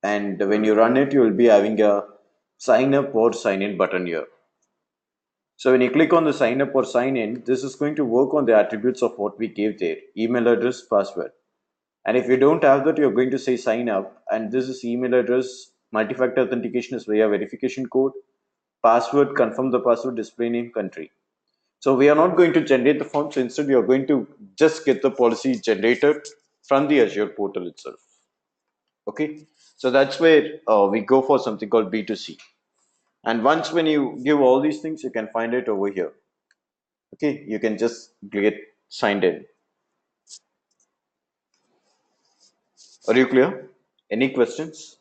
And when you run it, you'll be having a sign up or sign in button here. So when you click on the sign up or sign in, this is going to work on the attributes of what we gave there, email address, password. And if you don't have that, you're going to say sign up. And this is email address, multi-factor authentication is via verification code, password, confirm the password, display name, country. So we are not going to generate the form. So instead, we are going to just get the policy generated from the Azure portal itself. Okay. So that's where we go for something called B2C. And once when you give all these things, you can find it over here. Okay, you can just get signed in. Are you clear? Any questions?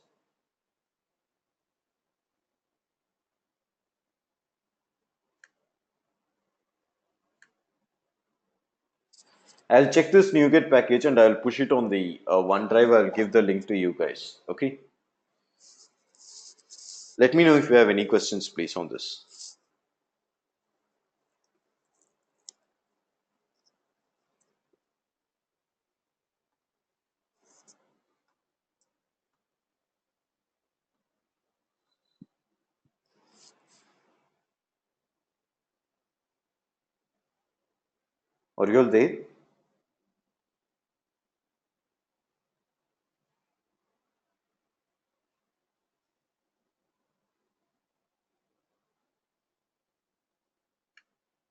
I'll check this NuGet package and I'll push it on the OneDrive. I'll give the link to you guys. Okay. Let me know if you have any questions, please, on this. Are you all there?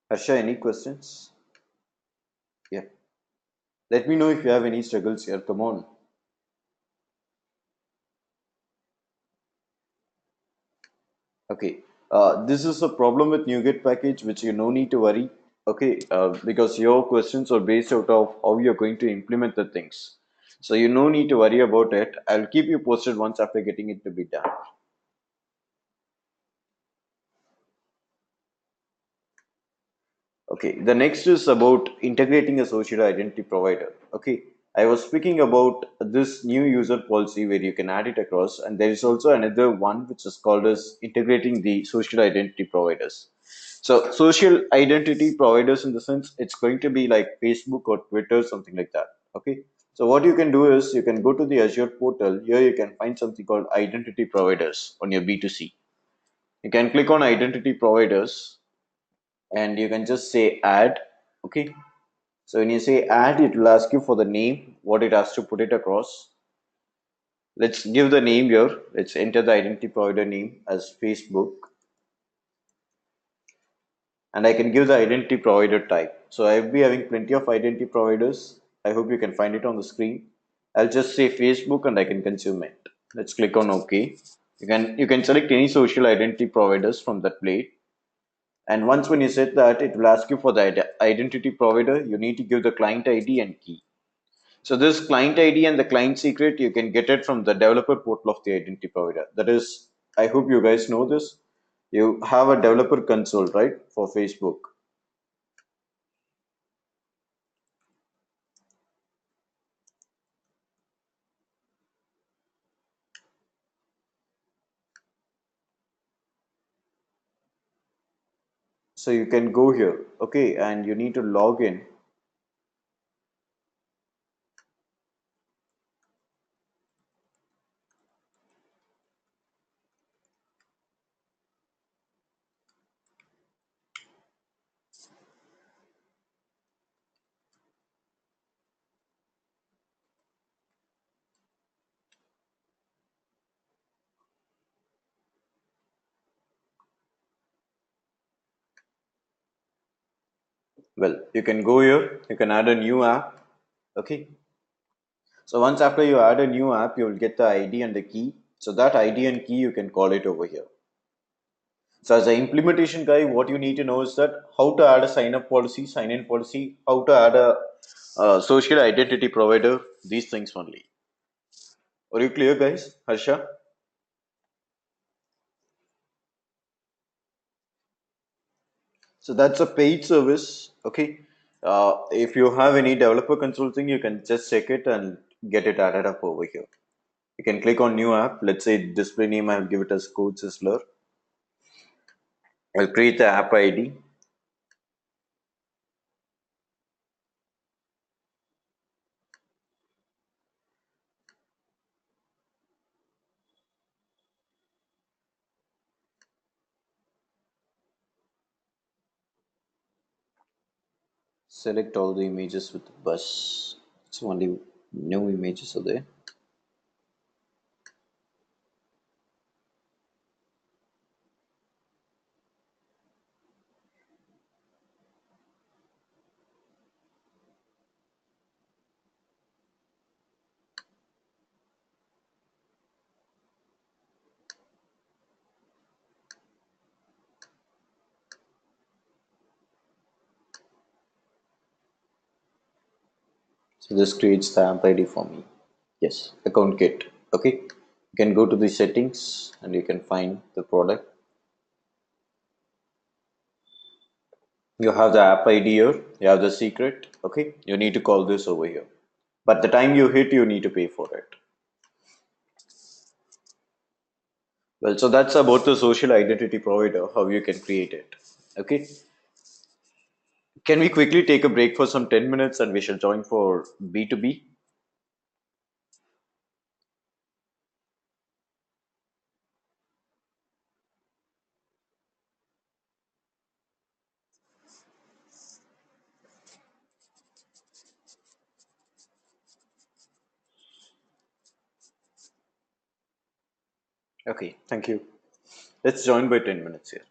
Harsha, any questions? Yeah. Let me know if you have any struggles here. Come on. Okay. This is a problem with NuGet package, which you no need to worry. Okay. Because your questions are based out of how you're going to implement the things. So you no need to worry about it. I'll keep you posted once after getting it to be done. Okay, the next is about integrating a social identity provider. Okay, I was speaking about this new user policy where you can add it across, and there is also another one which is called as integrating the social identity providers. So, social identity providers in the sense it's going to be like Facebook or Twitter, something like that. Okay, so what you can do is you can go to the Azure portal. Here you can find something called identity providers on your B2C. You can click on identity providers and you can just say add. Okay, so when you say add, it will ask you for the name, what it has to put it across. Let's give the name here. Let's enter the identity provider name as Facebook, and I can give the identity provider type. So I'll be having plenty of identity providers. I hope you can find it on the screen. I'll just say Facebook and I can consume it. Let's click on OK. You can select any social identity providers from that plate. And once when you set that, it will ask you for the identity provider. You need to give the client ID and key. So this client ID and the client secret, you can get it from the developer portal of the identity provider. That is, I hope you guys know this. You have a developer console, right, for Facebook. So you can go here, okay, and you need to log in. Well, you can go here, you can add a new app, okay. So once after you add a new app, you will get the ID and the key. So that ID and key, you can call it over here. So as an implementation guy, what you need to know is that how to add a sign up policy, sign in policy, how to add a social identity provider, these things only. Are you clear, guys? Harsha? So that's a paid service. Okay. If you have any developer consulting, you can just check it and get it added up over here. You can click on new app. Let's say display name, I'll give it as CodeSizzler. I'll create the app ID. Select all the images with the bus. It's only new images are there. So this creates the app ID for me. Yes, account kit. Okay. You can go to the settings and you can find the product. You have the app ID here, you have the secret. Okay, you need to call this over here. But the time you hit, you need to pay for it. Well, so that's about the social identity provider, how you can create it. Okay, can we quickly take a break for some 10 minutes and we shall join for B2B? Okay, thank you. Let's join by 10 minutes here.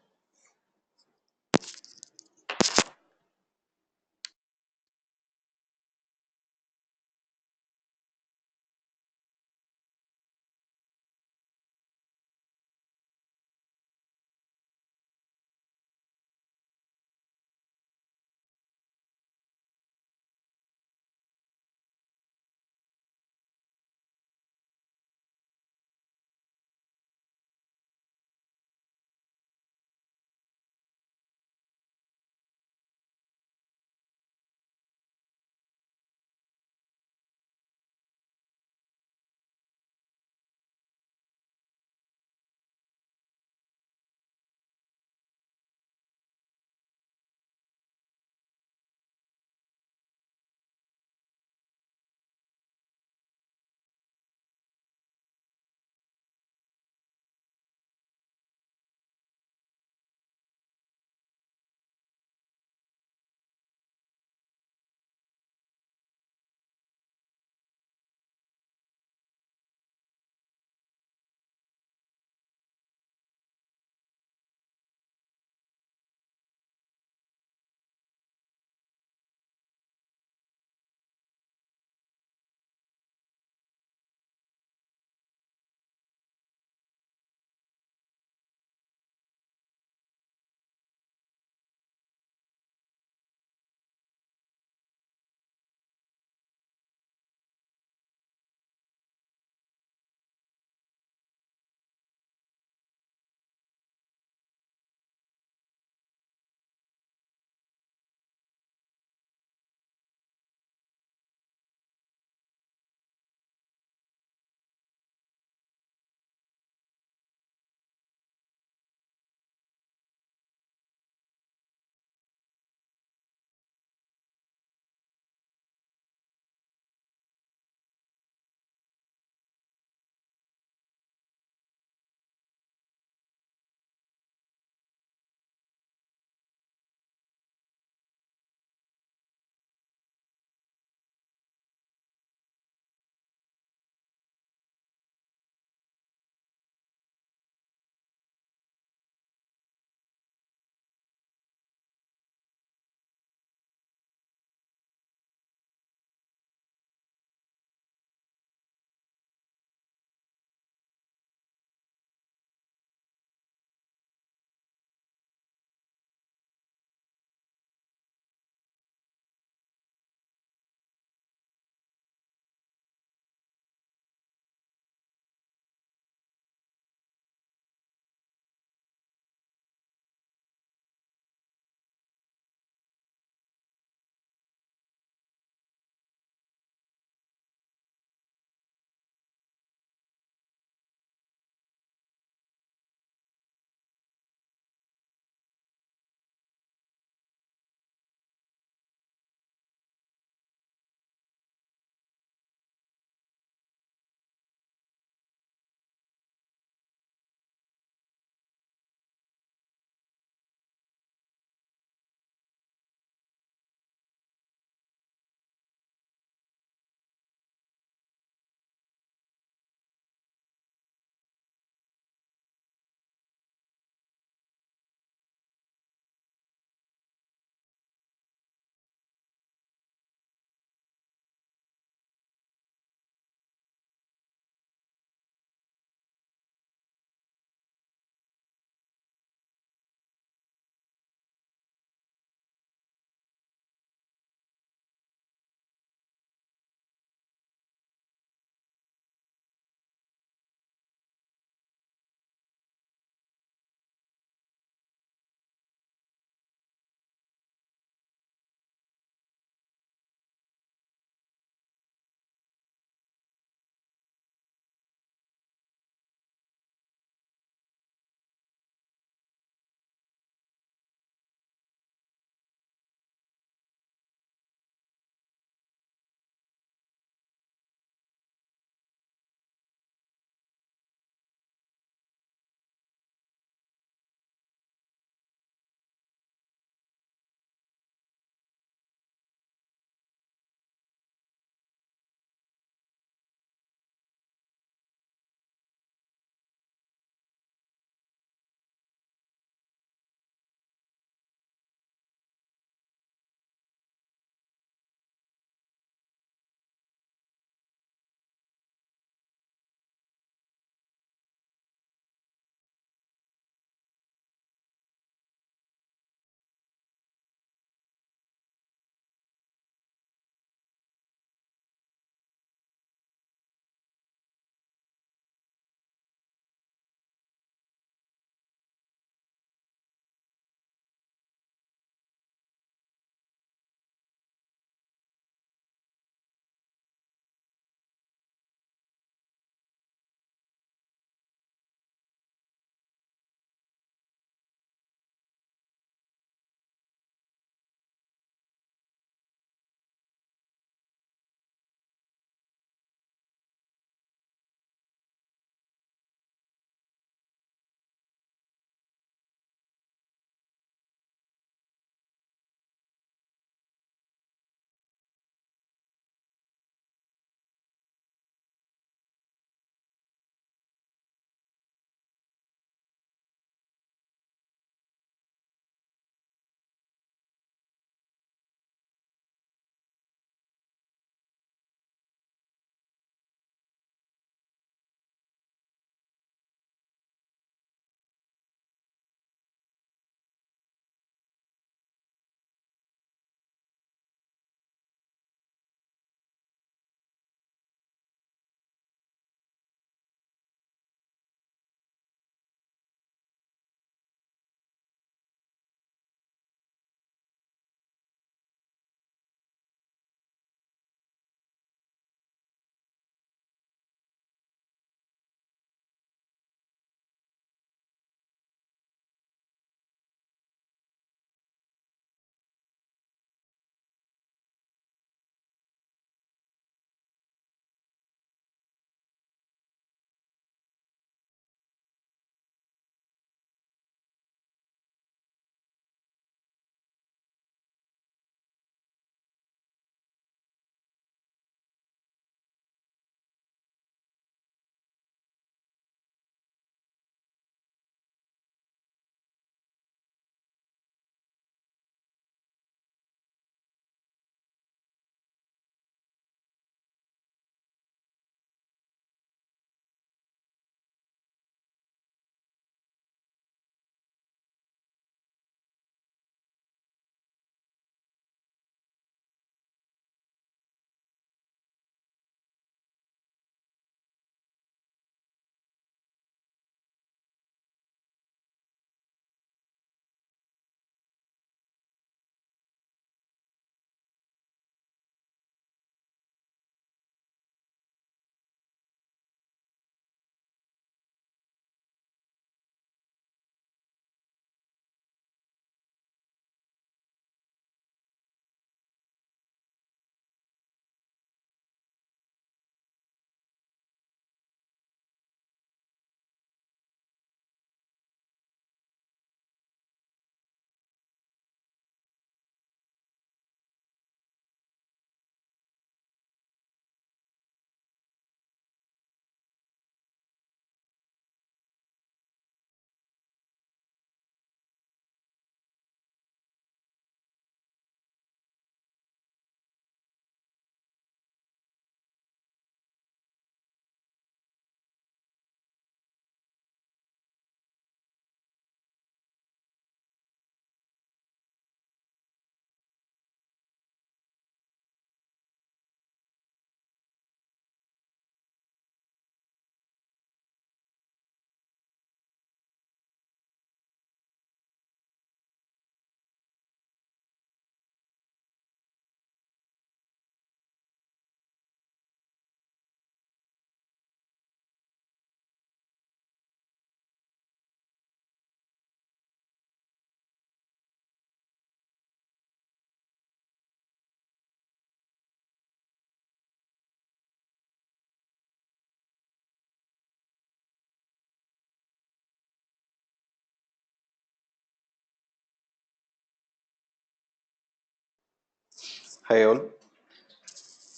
Hi all,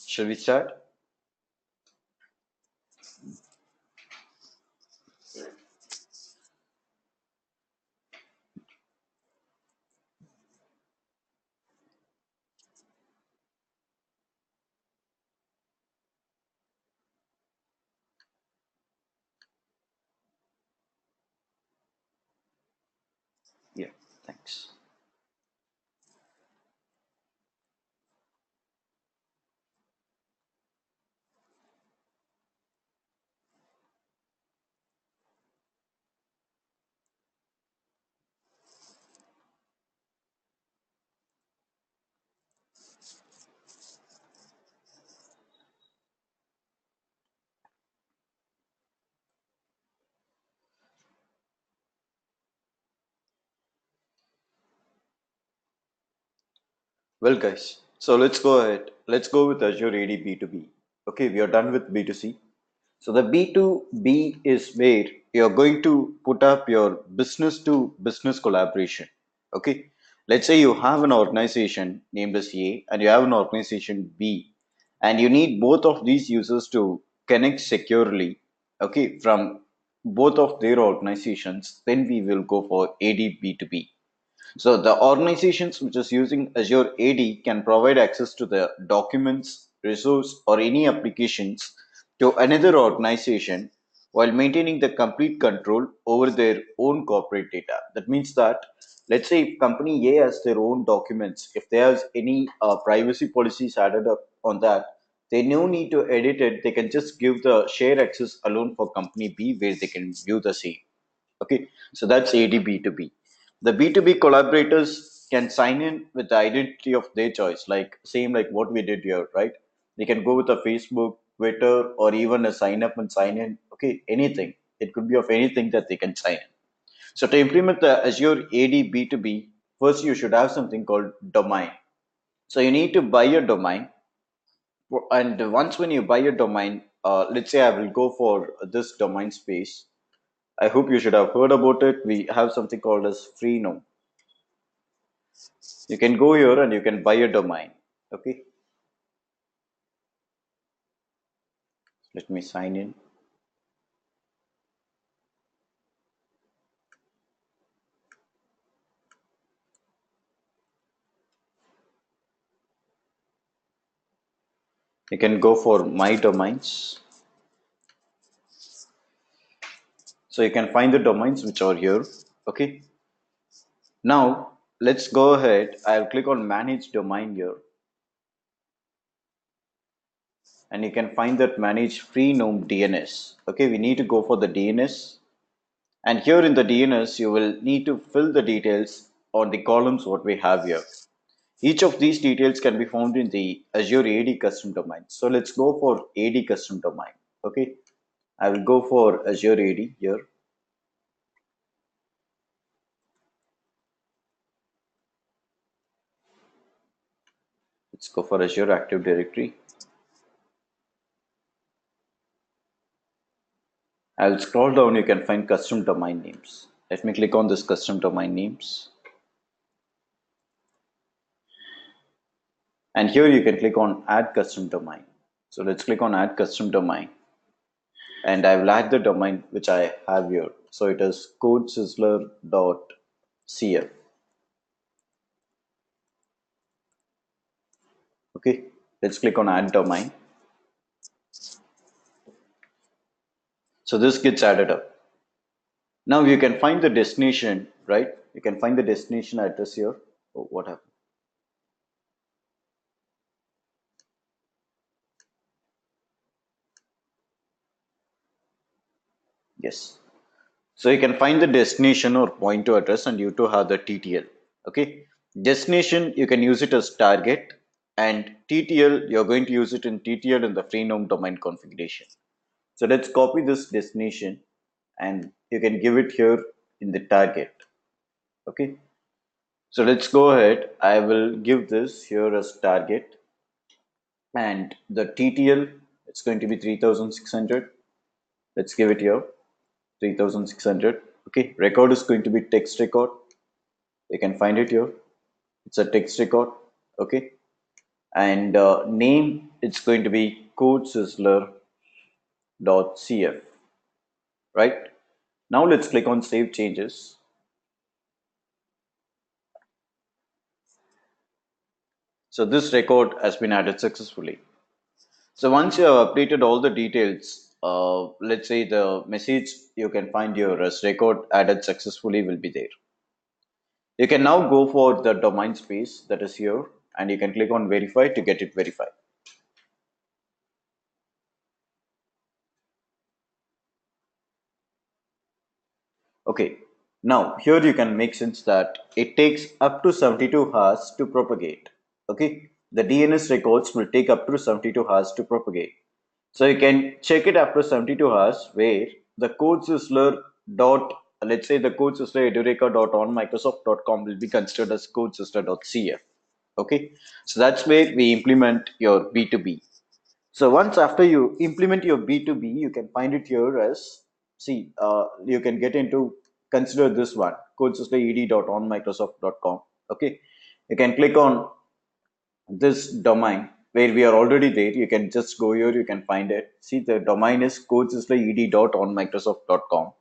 shall we start? Yeah, thanks. Well, guys, so let's go ahead. Let's go with Azure AD B2B. Okay, we are done with B2C. So the B2B is where you're going to put up your business to business collaboration. Okay, let's say you have an organization named as A and you have an organization B, and you need both of these users to connect securely. Okay, from both of their organizations, then we will go for AD B2B. So the organizations which is using Azure AD can provide access to the documents, resource, or any applications to another organization while maintaining the complete control over their own corporate data. That means that, let's say if company A has their own documents, if there's any privacy policies added up on that, they no need to edit it. They can just give the share access alone for company B where they can view the same. Okay, so that's AD B2B. The B2B collaborators can sign in with the identity of their choice, like same like what we did here, right? They can go with a Facebook, Twitter, or even a sign up and sign in. Okay, anything. It could be of anything that they can sign in. So to implement the Azure AD B2B, first you should have something called domain. So you need to buy a domain, and once when you buy a domain, let's say I will go for this domain space. I hope you should have heard about it. We have something called as Freenome. You can go here and you can buy a domain. Okay, let me sign in. You can go for my domains. So you can find the domains which are here. Okay, now let's go ahead. I'll click on manage domain here, and you can find that manage Freenome DNS. Okay, we need to go for the DNS, and here in the DNS you will need to fill the details on the columns what we have here. Each of these details can be found in the Azure AD custom domain. So let's go for AD custom domain. Okay, I will go for Azure AD here. Let's go for Azure Active Directory. I'll scroll down. You can find custom domain names. Let me click on this custom domain names. And here you can click on add custom domain. So let's click on add custom domain. And I will add the domain which I have here. So it is CodeSizzler.cf. Okay, let's click on add domain. So this gets added up. Now you can find the destination, right? You can find the destination address here. Oh, what happened? Yes. So you can find the destination or point to address, and you too have the TTL. Okay. Destination, you can use it as target, and TTL, you're going to use it in TTL in the Freenome domain configuration. So let's copy this destination and you can give it here in the target. Okay. So let's go ahead. I will give this here as target, and the TTL, it's going to be 3600. Let's give it here 3600. Okay, record is going to be text record. You can find it here. It's a text record. Okay, and name it's going to be CodeSizzler.cf, right? Now let's click on Save Changes. So this record has been added successfully. So once you have updated all the details, let's say the message you can find your as record added successfully will be there. You can now go for the domain space that is here and you can click on verify to get it verified. Okay, now here you can make sense that it takes up to 72 hours to propagate. Okay, the DNS records will take up to 72 hours to propagate. So you can check it after 72 hours where the CodeSizzler dot let's say the CodeSizzler edureka dot on Microsoft.com will be considered as CodeSizzler.cf. Okay, so that's where we implement your B2B. So once after you implement your B2B, you can find it here as see you can get into consider this one CodeSizzler.ed.onmicrosoft.com. Okay, you can click on this domain where we are already there. You can just go here, you can find it. See, the domain is CodeSizzlerED.onmicrosoft.com.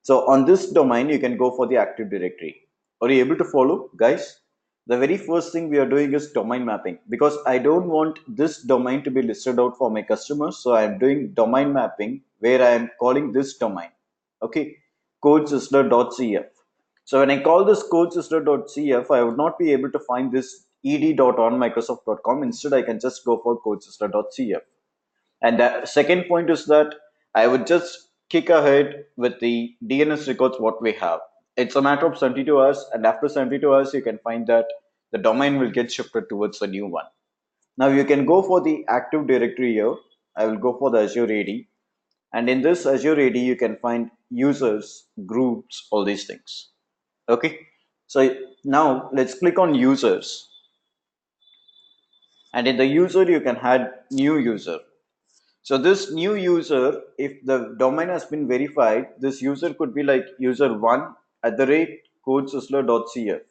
So on this domain, you can go for the Active Directory. Are you able to follow, guys? The very first thing we are doing is domain mapping because I don't want this domain to be listed out for my customers. So I am doing domain mapping where I am calling this domain. Okay, CodeSizzler.cf. So when I call this CodeSizzler.cf, I would not be able to find this ed.onmicrosoft.com. Instead, I can just go for CodeSizzler.cf. And the second point is that I would just kick ahead with the DNS records what we have. It's a matter of 72 hours, and after 72 hours, you can find that the domain will get shifted towards a new one. Now you can go for the Active Directory here. I will go for the Azure AD, and in this Azure AD, you can find users, groups, all these things. Okay, so now let's click on users, and in the user, you can add new user. So this new user, if the domain has been verified, this user could be like user1 at the rate codesizzler.cf.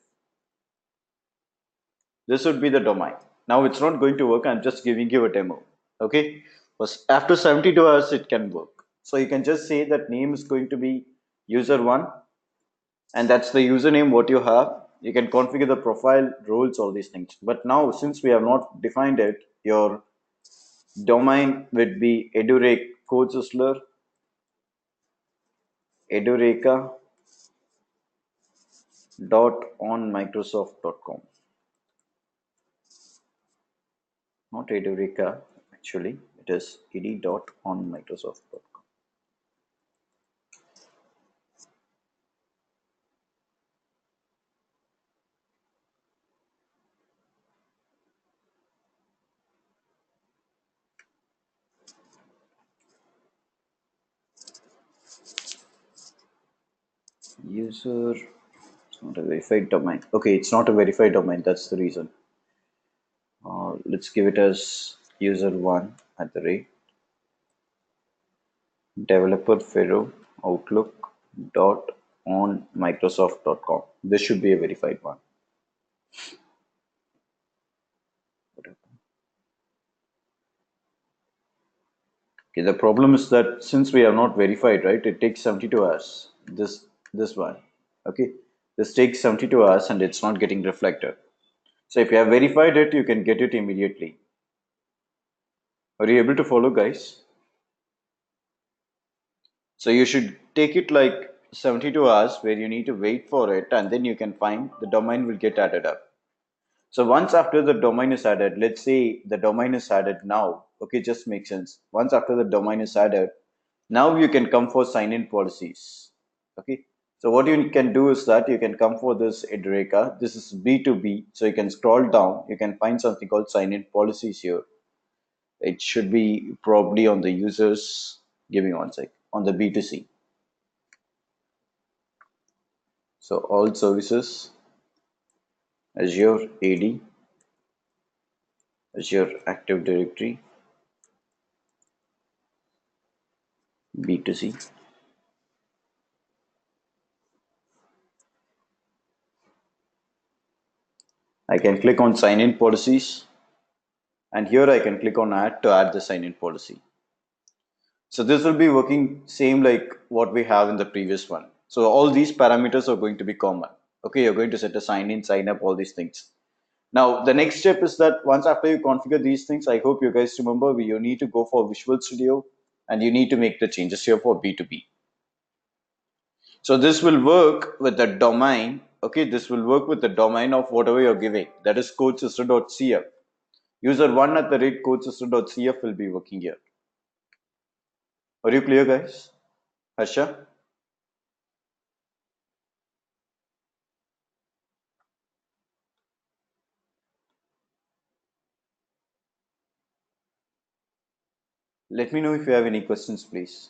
This would be the domain. Now it's not going to work. I'm just giving you a demo. Okay. But after 72 hours, it can work. So you can just say that name is going to be user1 and that's the username what you have. You can configure the profile, roles, all these things. But now since we have not defined it, your domain would be edurek codesizzler edureka dot on Microsoft.com. Not edureka, actually, it is ed dot on Microsoft.com. User, it's not a verified domain. Okay, it's not a verified domain, that's the reason. Let's give it as user1 at the rate developer Pharaoh outlook dot on Microsoft.com. This should be a verified one. Okay, the problem is that since we are not verified, right, it takes 72 hours. This one, okay, this takes 72 hours and it's not getting reflected. So if you have verified it, you can get it immediately. Are you able to follow, guys? So you should take it like 72 hours where you need to wait for it and then you can find the domain will get added up. So once after the domain is added, let's say the domain is added now, okay, just makes sense. Once after the domain is added, now you can come for sign-in policies. Okay. So what you can do is that you can come for this Edreka. This is B2B. So you can scroll down. You can find something called sign-in policies here. It should be probably on the users. Give me one sec. On the B2C. So all services, Azure AD, Azure Active Directory, B2C. I can click on sign in policies. And here I can click on add to add the sign-in policy. So this will be working same like what we have in the previous one. So all these parameters are going to be common. Okay, you're going to set a sign in, sign up, all these things. Now, the next step is that once after you configure these things, I hope you guys remember you need to go for Visual Studio and you need to make the changes here for B2B. So this will work with the domain. Okay, this will work with the domain of whatever you're giving. That is CodeSizzler.cf. User1 at the rate CodeSizzler.cf will be working here. Are you clear, guys? Harsha? Let me know if you have any questions, please.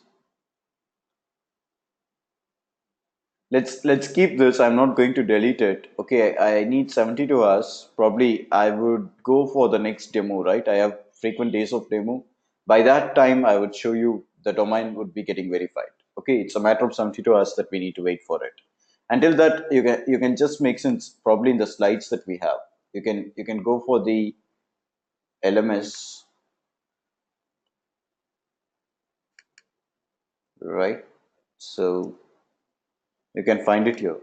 Let's keep this. I'm not going to delete it. Okay, I need 72 hours. Probably I would go for the next demo, right? I have frequent days of demo. By that time, I would show you the domain would be getting verified. Okay, it's a matter of 72 hours that we need to wait for it. Until that, you can just make sense probably in the slides that we have. You can go for the LMS, right? So you can find it here.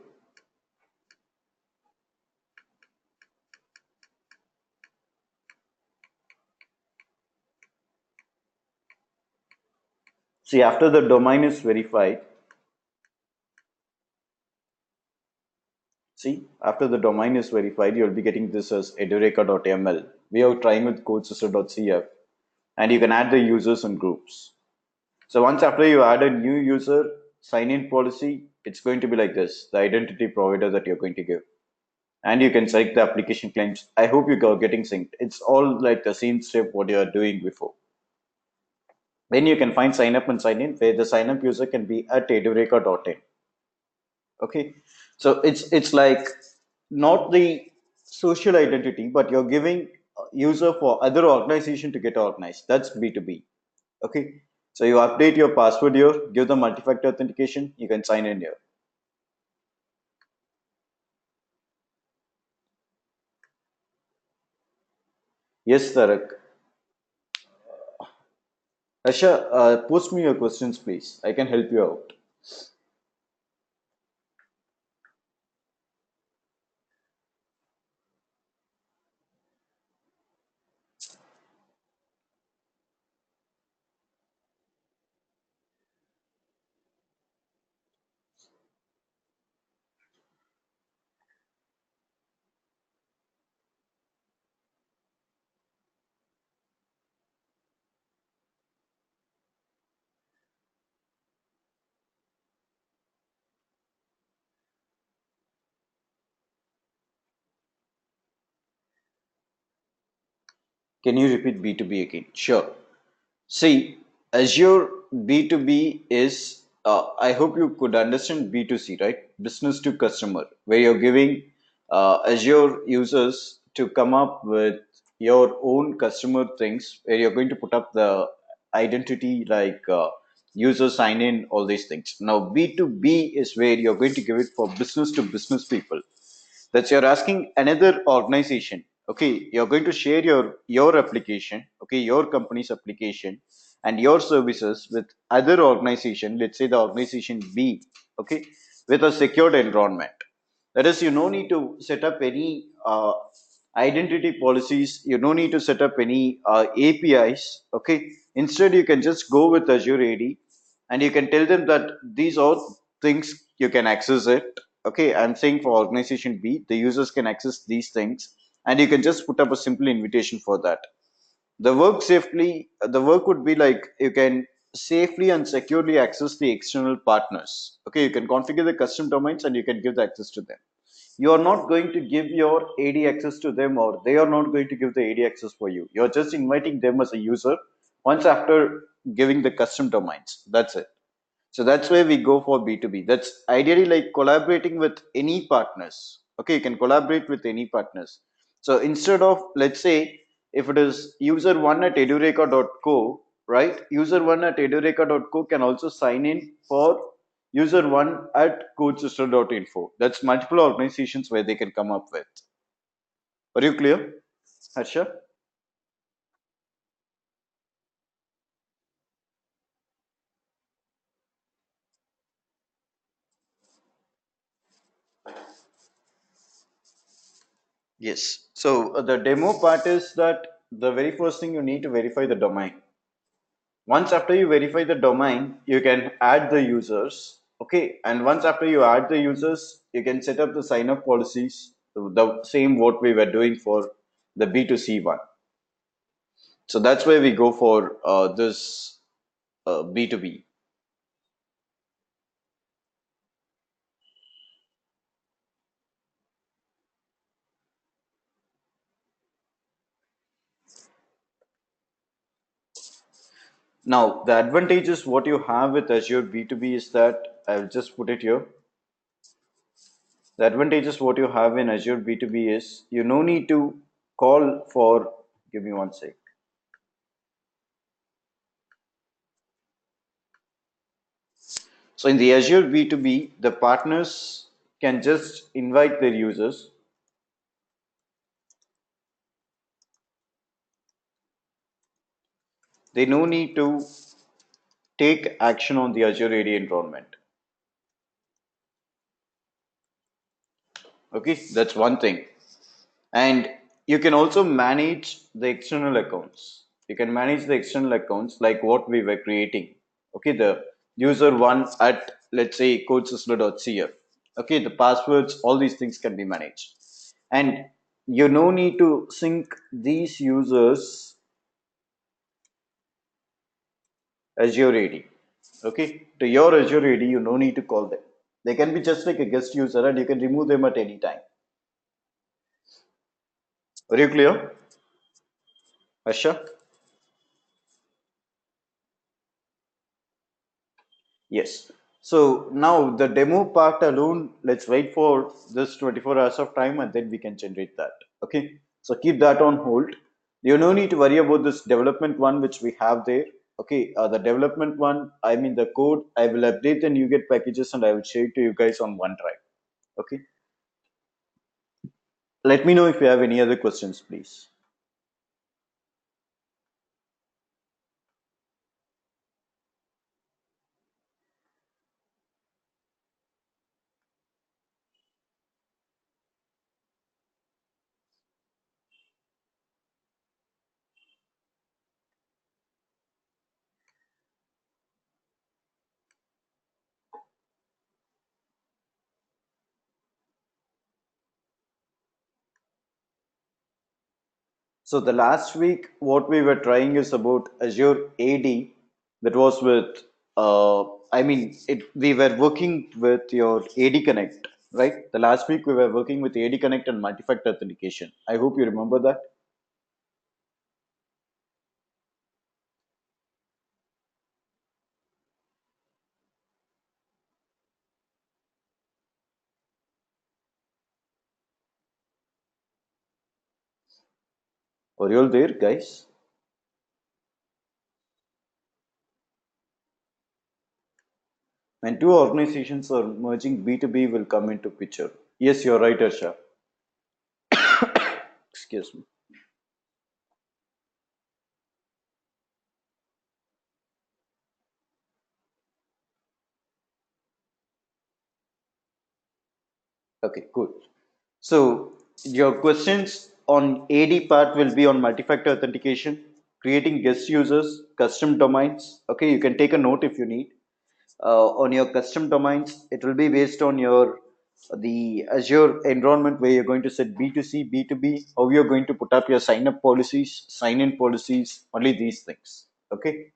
See, after the domain is verified, see, after the domain is verified, you'll be getting this as edureka.ml. We are trying with codesister.cf, and you can add the users and groups. So once after you add a new user sign-in policy, it's going to be like this, the identity provider that you're going to give. And you can select the application claims. I hope you are getting synced. It's all like the same step what you are doing before. Then you can find sign up and sign in, where the sign up user can be at edureka.in. Okay, so it's like not the social identity, but you're giving user for other organization to get organized. That's B2B. Okay, so you update your password here, give the multi-factor authentication, you can sign in here. Yes, Tarak. Asha, post me your questions, please. I can help you out. Can you repeat B2B again? Sure. See, Azure B2B is, I hope you could understand B2C, right? Business to customer, where you're giving Azure users to come up with your own customer things, where you're going to put up the identity like user sign in, all these things. Now, B2B is where you're going to give it for business to business people, that you're asking another organization. Okay, you're going to share your application, okay, your company's application and your services with other organization, let's say the organization B, okay, with a secured environment. That is, you no need to set up any identity policies, you no need to set up any APIs. Okay, instead you can just go with Azure AD and you can tell them that these are things you can access it. Okay, I'm saying for organization B, the users can access these things and you can just put up a simple invitation for that. The work would be like you can safely and securely access the external partners. Okay, you can configure the custom domains and you can give the access to them. You are not going to give your AD access to them, or they are not going to give the AD access for you. You're just inviting them as a user once after giving the custom domains. That's it. So that's where we go for B2B. That's ideally like collaborating with any partners. Okay, you can collaborate with any partners. So instead of, let's say, if it is user1 at edureka.co, right? User1 at edureka.co can also sign in for user1 at codesister.info. That's multiple organizations where they can come up with. Are you clear, Harsha? Yes. So the demo part is that the very first thing you need to verify the domain. Once after you verify the domain, you can add the users. Okay. And once after you add the users, you can set up the sign up policies, the same what we were doing for the B2C one. So that's where we go for this B2B. Now, the advantages what you have with Azure B2B is that I'll just put it here. The advantages what you have in Azure B2B is you no need to call for, give me one sec. So in the Azure B2B, the partners can just invite their users. They no need to take action on the Azure AD environment. Okay, that's one thing. And you can also manage the external accounts. You can manage the external accounts like what we were creating. Okay, the user one at, let's say, CodeSizzler.cf. Okay, the passwords, all these things can be managed. And you no need to sync these users Azure AD. Okay, to your Azure AD, you no need to call them. They can be just like a guest user and you can remove them at any time. Are you clear, Asha? Yes. So now the demo part alone, let's wait for this 24 hours of time and then we can generate that. Okay. So keep that on hold. You no need to worry about this development one which we have there. Okay. The development one, I mean the code, I will update the NuGet packages and I will share it to you guys on OneDrive. Okay. Let me know if you have any other questions, please. So the last week, what we were trying is about Azure AD. That was with, I mean, we were working with your AD Connect, right? The last week we were working with AD Connect and multi-factor authentication. I hope you remember that. Are you all there, guys? When two organizations are merging, B2B will come into picture. Yes, you're right, Arsha. Excuse me. Okay, cool. So your questions on AD part will be on multi-factor authentication, creating guest users, custom domains. Okay, you can take a note if you need. On your custom domains, it will be based on your the Azure environment where you're going to set B2C, B2B, how you're going to put up your sign up policies, sign in policies, only these things. Okay.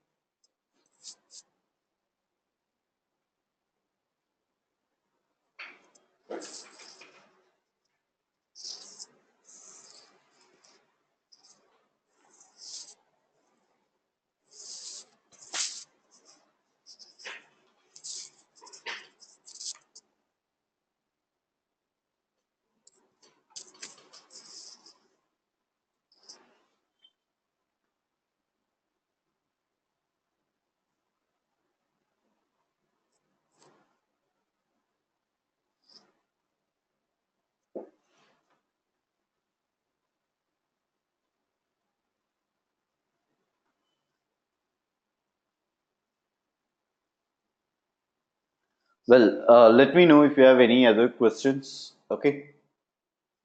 Well, let me know if you have any other questions. Okay.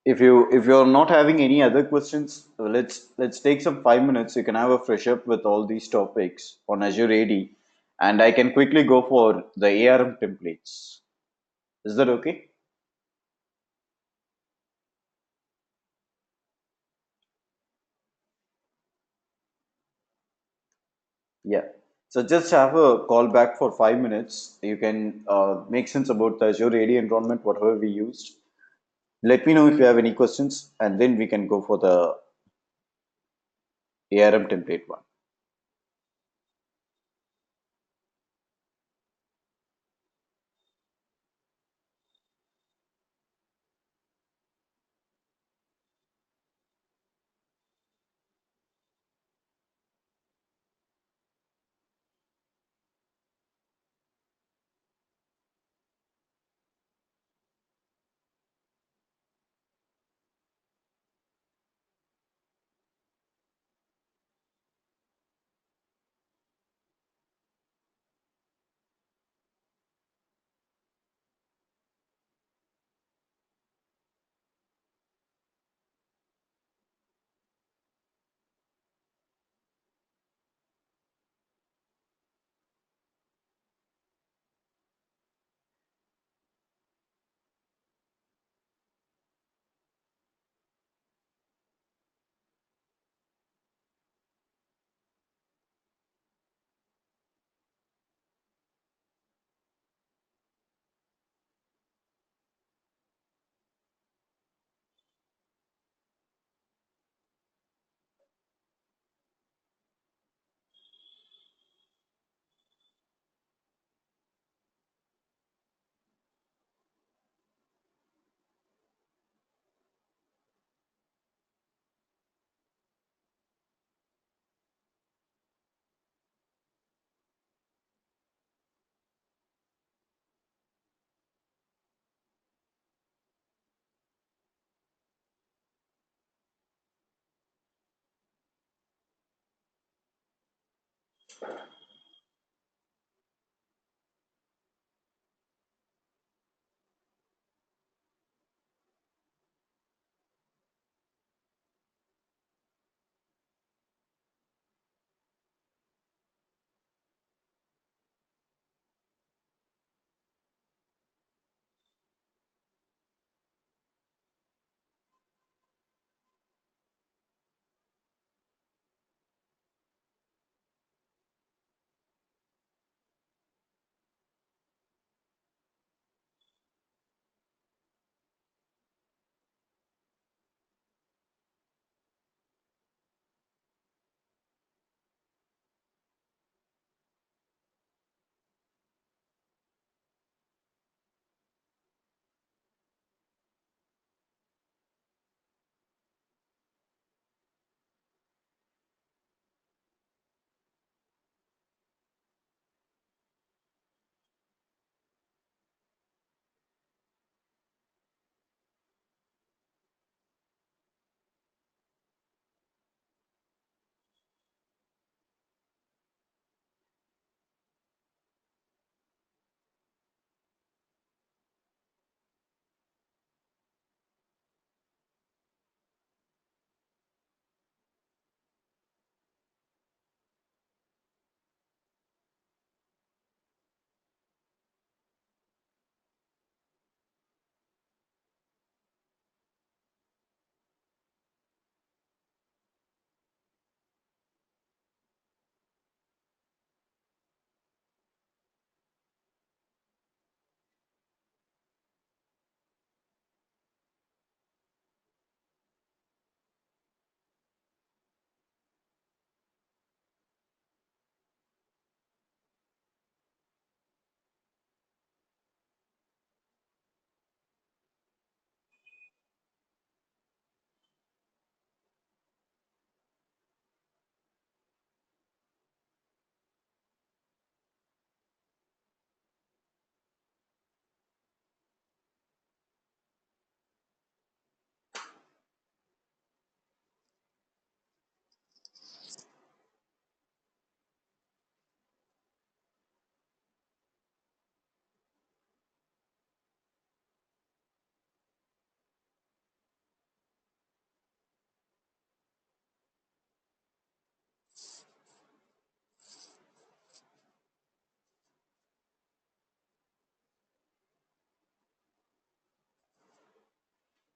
If you're not having any other questions, let's take some 5 minutes. You can have a fresh up with all these topics on Azure AD, and I can quickly go for the ARM templates. Is that okay? Yeah. So just have a call back for 5 minutes. You can make sense about the Azure AD environment, whatever we used. Let me know if you have any questions, and then we can go for the ARM template one.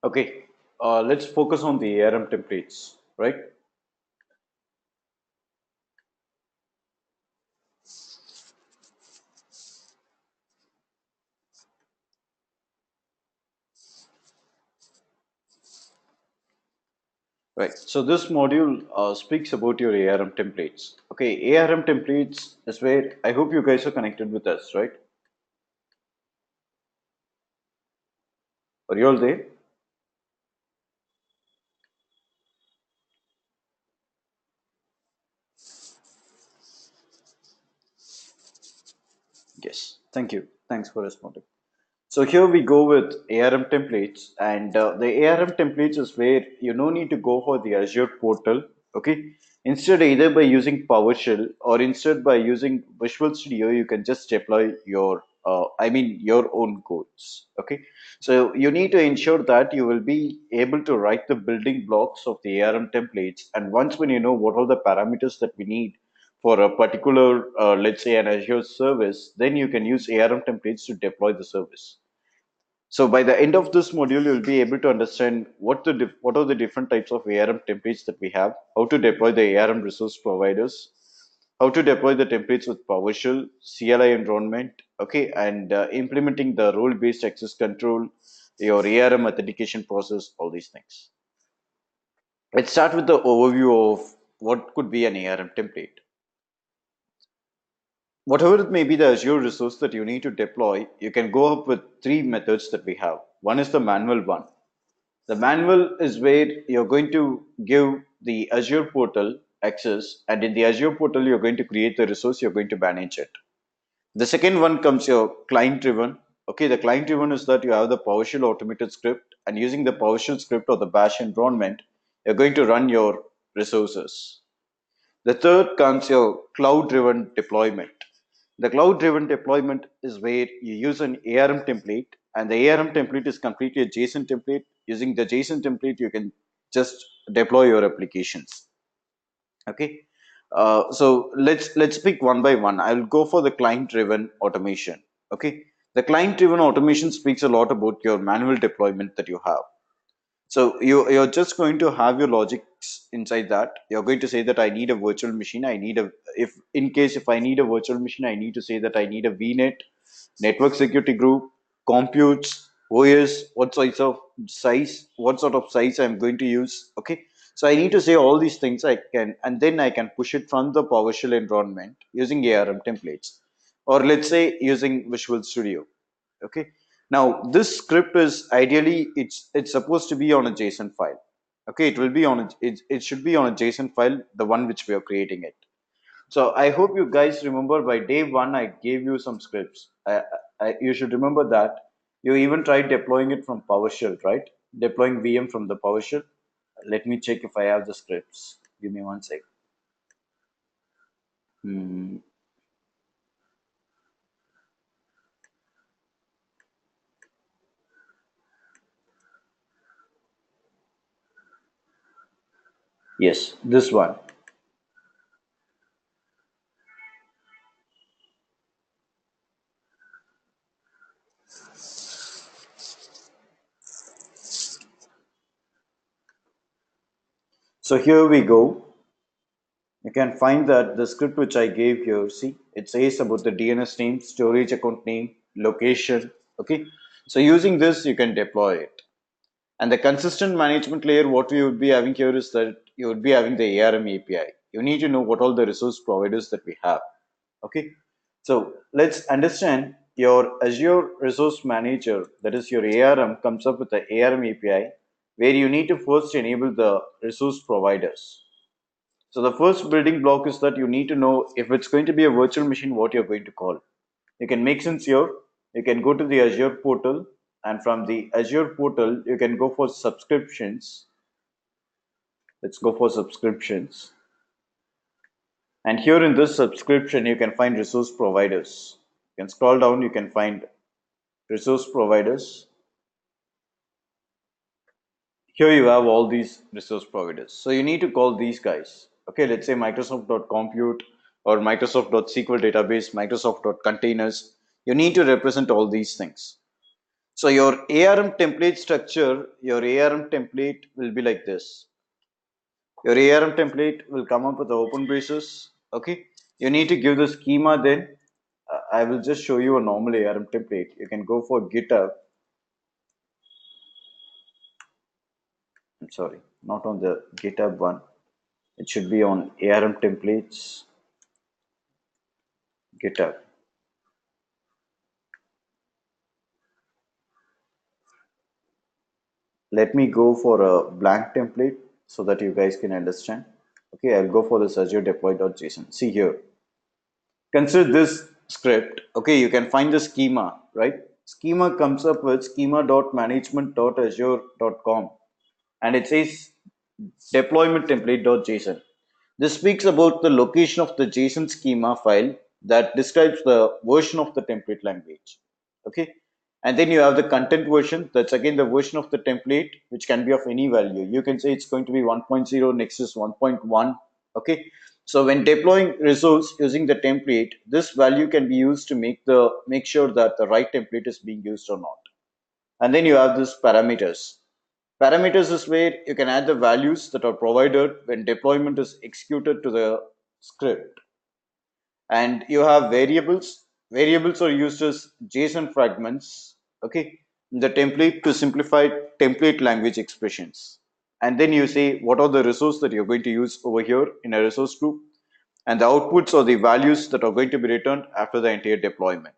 Okay, let's focus on the ARM templates, right? Right. So this module speaks about your ARM templates. Okay, ARM templates is where I hope you guys are connected with us, right? Are you all there? Yes. Thank you. Thanks for responding. So here we go with ARM templates, and the ARM templates is where you no need to go for the Azure portal. Okay, instead either by using PowerShell or instead by using Visual Studio, you can just deploy your, your own codes. Okay, so you need to ensure that you will be able to write the building blocks of the ARM templates, and once when you know what are the parameters that we need for a particular, let's say an Azure service, then you can use ARM templates to deploy the service. So by the end of this module, you'll be able to understand what are the different types of ARM templates that we have, how to deploy the ARM resource providers, how to deploy the templates with PowerShell, CLI environment, okay, and implementing the role-based access control, your ARM authentication process, all these things. Let's start with the overview of what could be an ARM template. Whatever it may be the Azure resource that you need to deploy, you can go up with three methods that we have. One is the manual one. The manual is where you're going to give the Azure portal access, and in the Azure portal, you're going to create the resource, you're going to manage it. The second one comes your client driven. Okay, the client driven is that you have the PowerShell automated script, and using the PowerShell script or the bash environment, you're going to run your resources. The third comes your cloud driven deployment. The cloud driven deployment is where you use an ARM template, and the ARM template is completely a JSON template. Using the JSON template, you can just deploy your applications. Okay. So let's pick one by one. I'll go for the client driven automation. Okay. The client driven automation speaks a lot about your manual deployment that you have. So you're just going to have your logics inside that. You're going to say that I need a virtual machine. I need a if in case if I need a virtual machine, I need to say that I need a VNet, network security group, computes, OS, what sort of size I'm going to use. Okay. So I need to say all these things I can, and then I can push it from the PowerShell environment using ARM templates, or let's say using Visual Studio. Okay, now this script is ideally it's supposed to be on a JSON file. Okay, it will be on it should be on a JSON file, the one which we are creating it. So I hope you guys remember by day one I gave you some scripts. You should remember that you even tried deploying it from PowerShell, right? Deploying VM from the PowerShell. Let me check if I have the scripts. Give me one sec. Hmm. Yes, this one. So here we go. You can find that the script which I gave here, see, it says about the DNS name, storage account name, location. Okay. So using this, you can deploy it. And the consistent management layer, what we would be having here is that you would be having the ARM API. You need to know what all the resource providers that we have. Okay. So let's understand your Azure Resource Manager, that is your ARM, comes up with the ARM API where you need to first enable the resource providers. So the first building block is that you need to know if it's going to be a virtual machine, what you're going to call. You can make sense here. You can go to the Azure portal, and from the Azure portal, you can go for subscriptions. Let's go for subscriptions. And here in this subscription, you can find resource providers. You can scroll down, you can find resource providers. Here you have all these resource providers. So you need to call these guys. Okay, let's say Microsoft.compute or Microsoft.SQL database, Microsoft.containers. You need to represent all these things. So your ARM template structure, your ARM template will be like this. Your ARM template will come up with the open braces. Okay. You need to give the schema then. I will just show you a normal ARM template. You can go for GitHub. I'm sorry, not on the GitHub one. It should be on ARM templates, GitHub. Let me go for a blank template so that you guys can understand. Okay, I'll go for this Azure deploy.json. See here. Consider this script. Okay, you can find the schema, right? Schema comes up with schema.management.azure.com and it says deployment template.json. This speaks about the location of the JSON schema file that describes the version of the template language. Okay. And then you have the content version. That's again the version of the template, which can be of any value. You can say it's going to be 1.0, next is 1.1. Okay. So when deploying resource using the template, this value can be used to make sure that the right template is being used or not. And then you have this parameters. Parameters is where you can add the values that are provided when deployment is executed to the script. And you have variables. Variables are used as JSON fragments, okay, in the template to simplify template language expressions. And then you say what are the resources that you're going to use over here in a resource group. And the outputs are the values that are going to be returned after the entire deployment.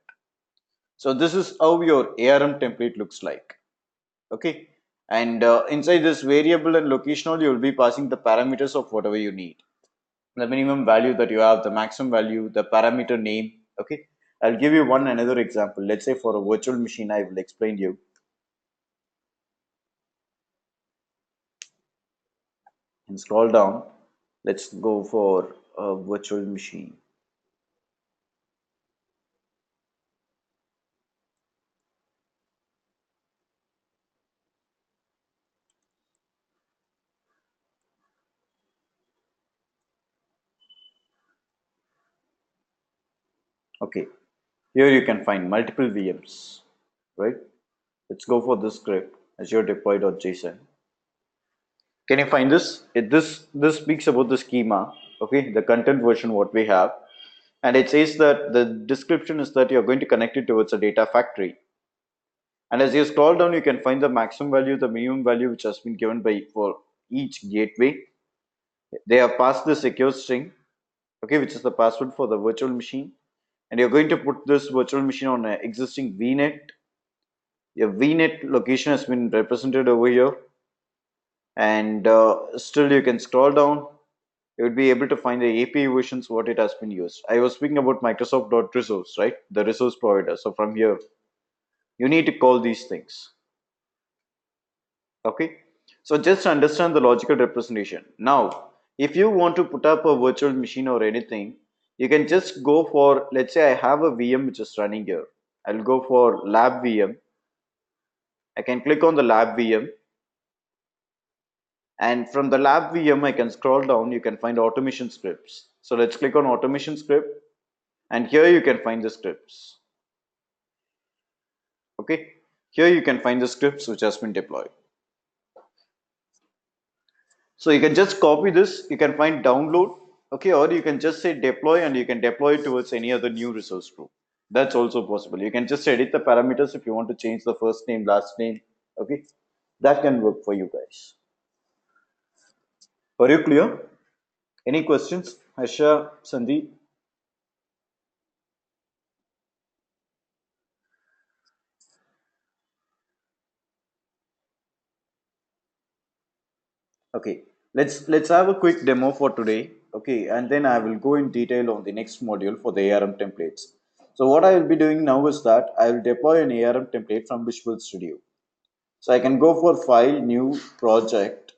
So this is how your ARM template looks like. Okay. And inside this variable and locational, you will be passing the parameters of whatever you need. The minimum value that you have, the maximum value, the parameter name. Okay. I'll give you one another example. Let's say for a virtual machine, I will explain you and scroll down. Let's go for a virtual machine. Okay. Here you can find multiple VMs, right? Let's go for this script, Azure deploy.json. Can you find this? This speaks about the schema, okay, the content version what we have, and it says that the description is that you're going to connect it towards a data factory. And as you scroll down, you can find the maximum value, the minimum value which has been given by for each gateway. They have passed the secure string, okay, which is the password for the virtual machine, and you're going to put this virtual machine on an existing VNet. Your VNet location has been represented over here, and still you can scroll down. You would be able to find the API versions what it has been used. I was speaking about Microsoft.resource, right? The resource provider. So from here, you need to call these things. Okay. So just understand the logical representation. Now, if you want to put up a virtual machine or anything, you can just go for, let's say I have a VM which is running here. I'll go for lab VM. I can click on the lab VM, and from the lab VM, I can scroll down. You can find automation scripts. So let's click on automation script, and here you can find the scripts. Okay, here you can find the scripts which has been deployed. So you can just copy this, you can find download, okay, or you can just say deploy and you can deploy it towards any other new resource group. That's also possible. You can just edit the parameters if you want to change the first name, last name, okay, that can work for you guys. Are you clear? Any questions? Harsha, Sandeep? Okay, let's have a quick demo for today. Okay, and then I will go in detail on the next module for the ARM templates. So what I will be doing now is that I will deploy an ARM template from Visual Studio. So I can go for File, New, Project.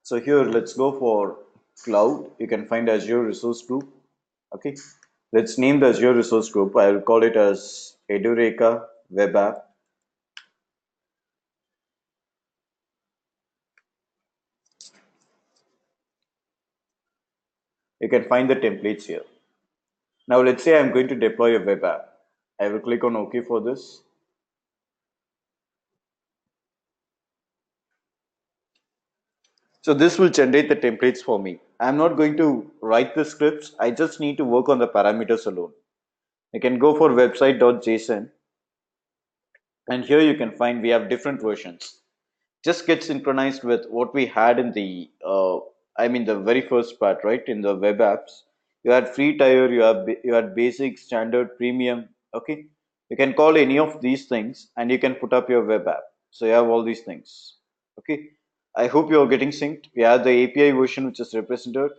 So here, let's go for cloud. You can find Azure Resource Group. Okay. Let's name the Azure Resource Group. I will call it as Edureka Web App. You can find the templates here. Now let's say I'm going to deploy a web app. I will click on OK for this. So this will generate the templates for me. I'm not going to write the scripts. I just need to work on the parameters alone. You can go for website.json, and here you can find we have different versions. Just get synchronized with what we had in the the very first part, right? In the web apps, you had free tier, you had basic, standard, premium. Okay, you can call any of these things and you can put up your web app. So you have all these things. Okay, I hope you're getting synced. We have the API version which is represented.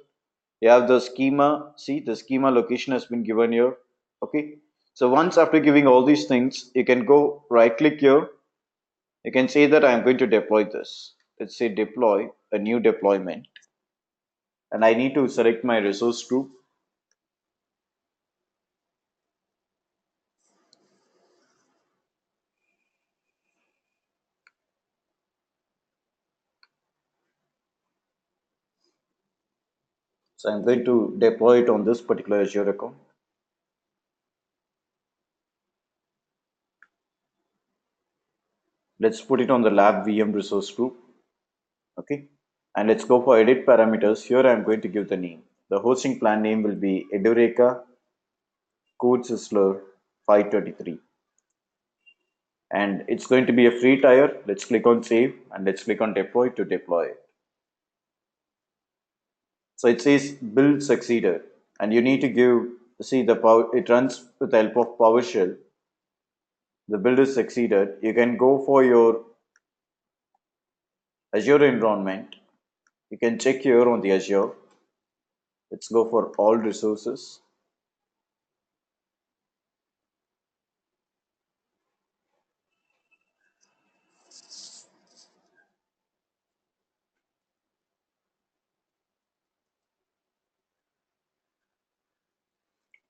You have the schema. See, the schema location has been given here. Okay, so once after giving all these things, you can go right click here. You can say that I'm going to deploy this. Let's say deploy a new deployment, and I need to select my resource group. So I'm going to deploy it on this particular Azure account. Let's put it on the lab VM resource group. Okay. And let's go for edit parameters. Here I'm going to give the name. The hosting plan name will be Edureka CodeSizzler 533. And it's going to be a free tier. Let's click on save and let's click on deploy to deploy it. So it says build succeeded, and you need to give, see the power, it runs with the help of PowerShell. The build is succeeded. You can go for your Azure environment. You can check here on the Azure. Let's go for all resources.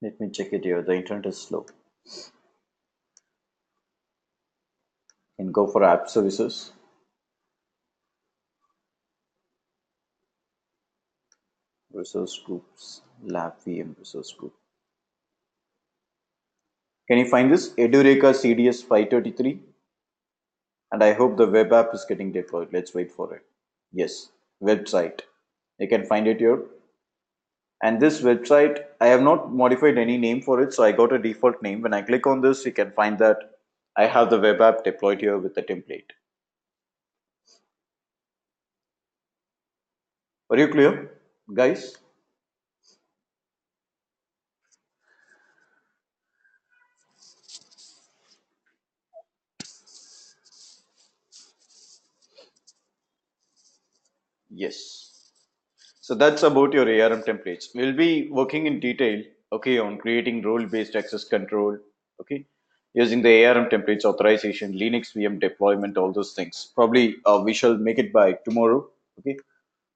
Let me check it here. The internet is slow. You can go for app services, resource groups, lab VM resource group. Can you find this Edureka CDS 533? And I hope the web app is getting deployed. Let's wait for it. Yes, website. You can find it here. And this website, I have not modified any name for it, so I got a default name. When I click on this, you can find that I have the web app deployed here with the template. Are you clear, guys? Yes. So that's about your ARM templates. We'll be working in detail, okay, on creating role-based access control, okay, using the ARM templates, authorization, Linux VM deployment, all those things. Probably we shall make it by tomorrow, okay.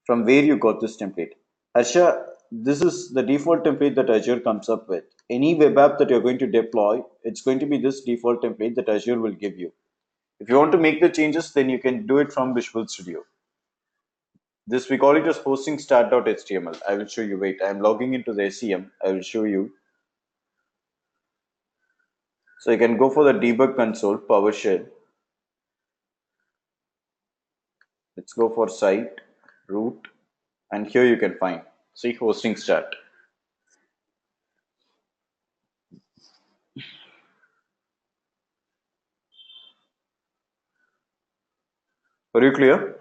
From where you got this template. Harsha, this is the default template that Azure comes up with. Any web app that you're going to deploy, it's going to be this default template that Azure will give you. If you want to make the changes, then you can do it from Visual Studio. This we call it as hosting start.html. I will show you. Wait, I'm logging into the SEM. I will show you. So you can go for the debug console, PowerShell. Let's go for site, root, and here you can find, see, hosting start. Are you clear?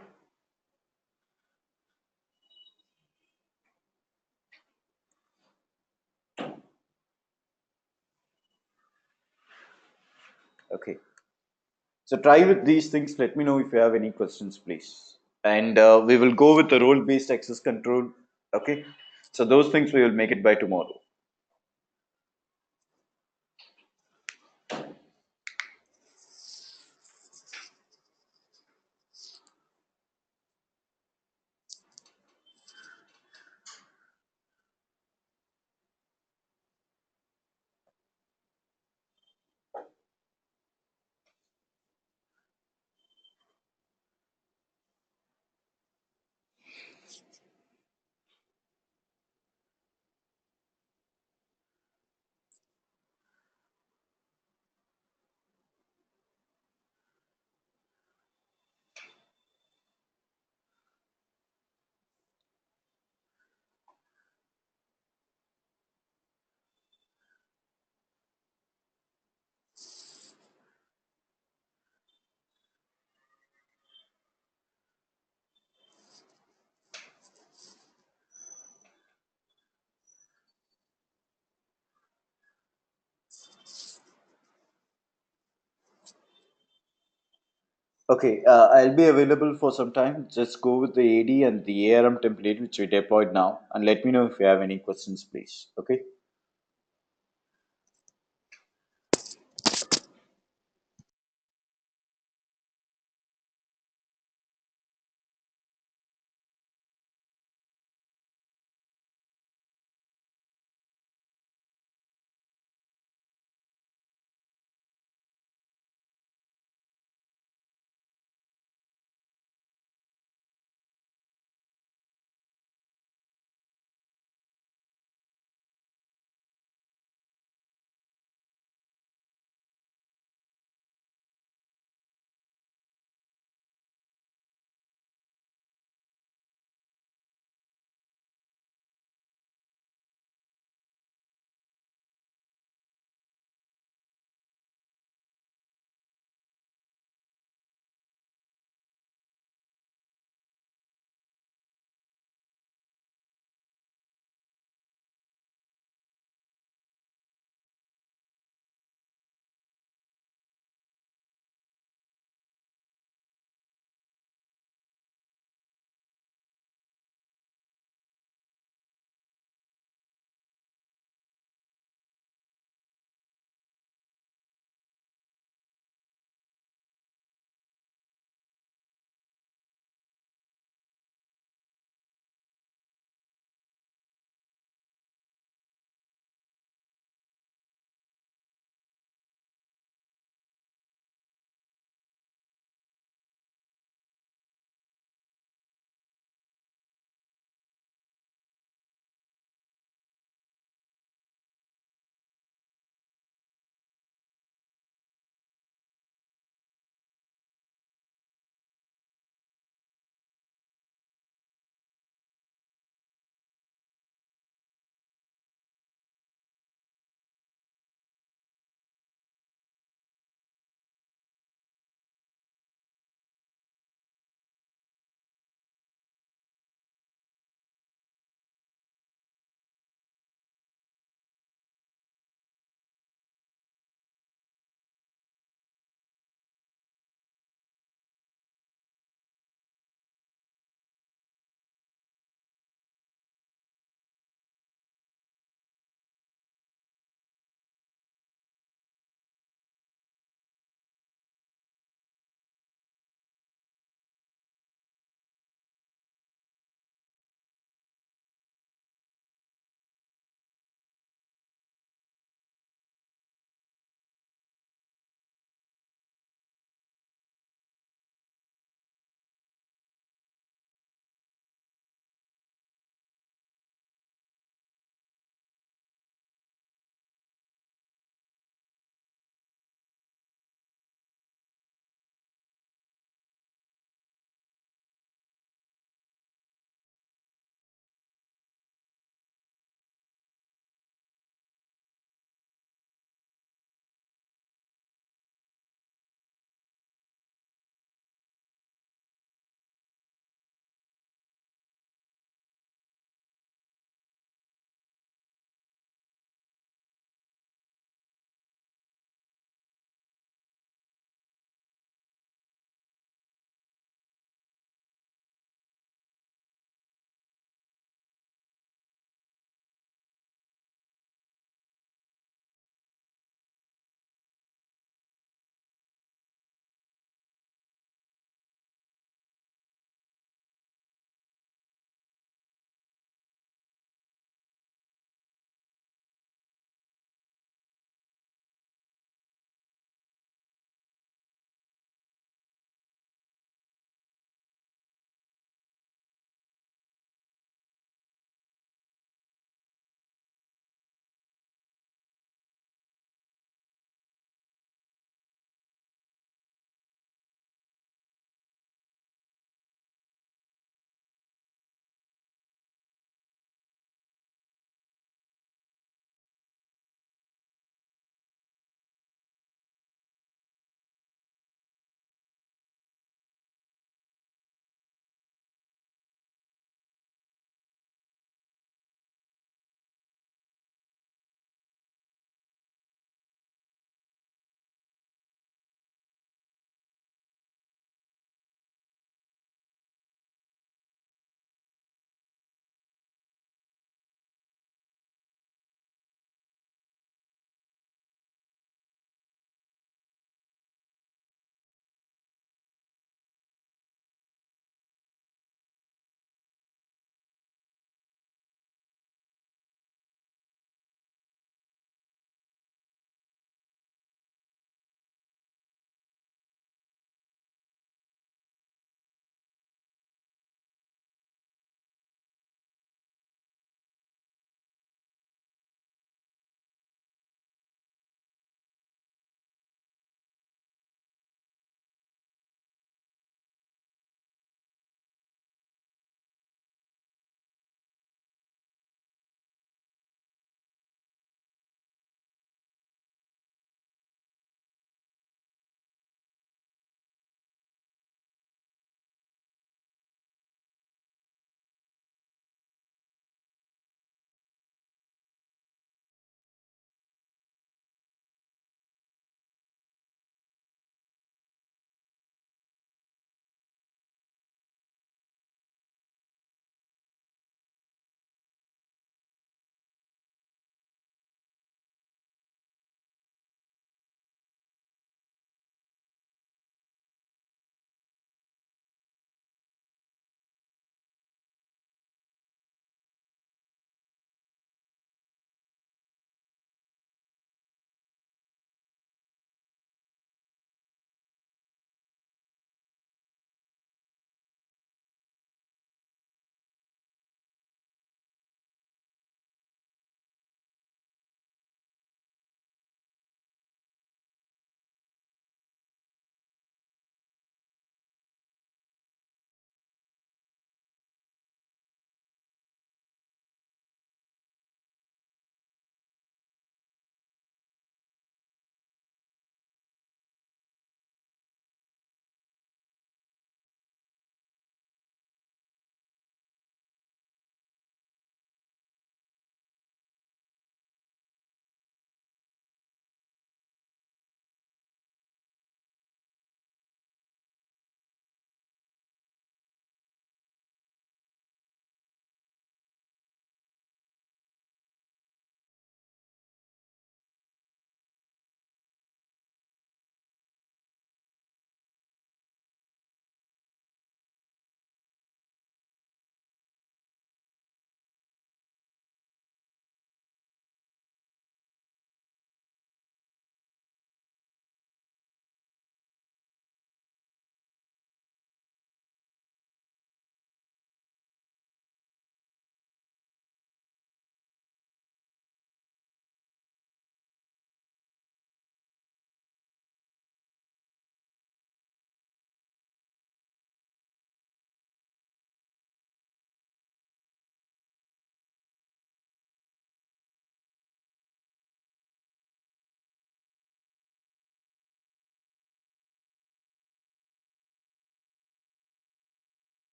Okay. So try with these things. Let me know if you have any questions, please. And we will go with the role-based access control. Okay. So those things we will make it by tomorrow. Okay, I'll be available for some time. Just go with the AD and the ARM template which we deployed now, and let me know if you have any questions, please. Okay.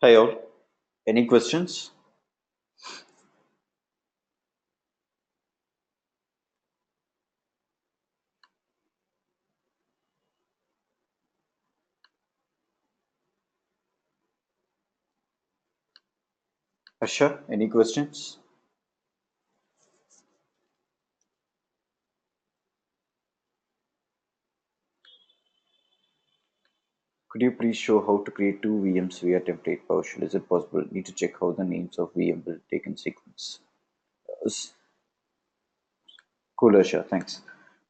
Hi all. Any questions? Asha, any questions? Could you please show how to create two VMs via template PowerShell? Is it possible? Need to check how the names of VM will take in sequence. S- Cool, Asha. Thanks.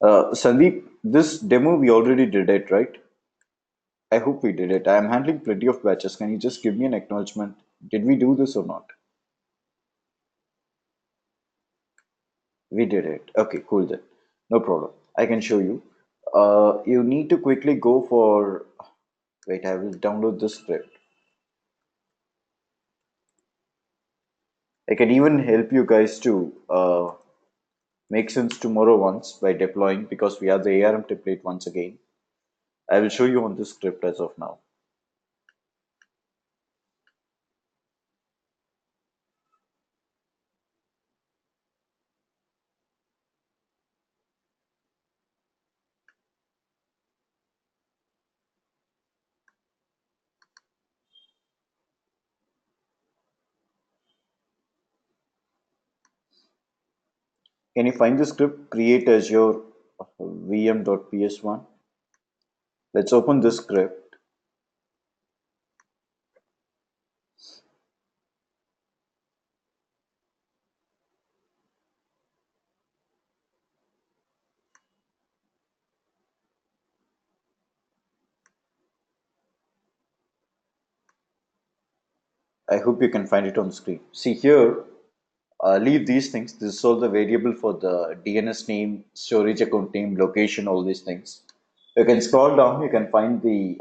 Sandeep, this demo we already did it, right? I hope we did it. I am handling plenty of batches. Can you just give me an acknowledgement? Did we do this or not? We did it. Okay, cool then. No problem. I can show you. You need to quickly go for. Wait, I will download this script. I can even help you guys to make sense tomorrow once by deploying because we have the ARM template once again. I will show you on this script as of now. Can you find the script? Create Azure VM.ps1. Let's open this script. I hope you can find it on the screen. See here, leave these things. This is all the variable for the DNS name, storage account name, location, all these things. You can scroll down, you can find the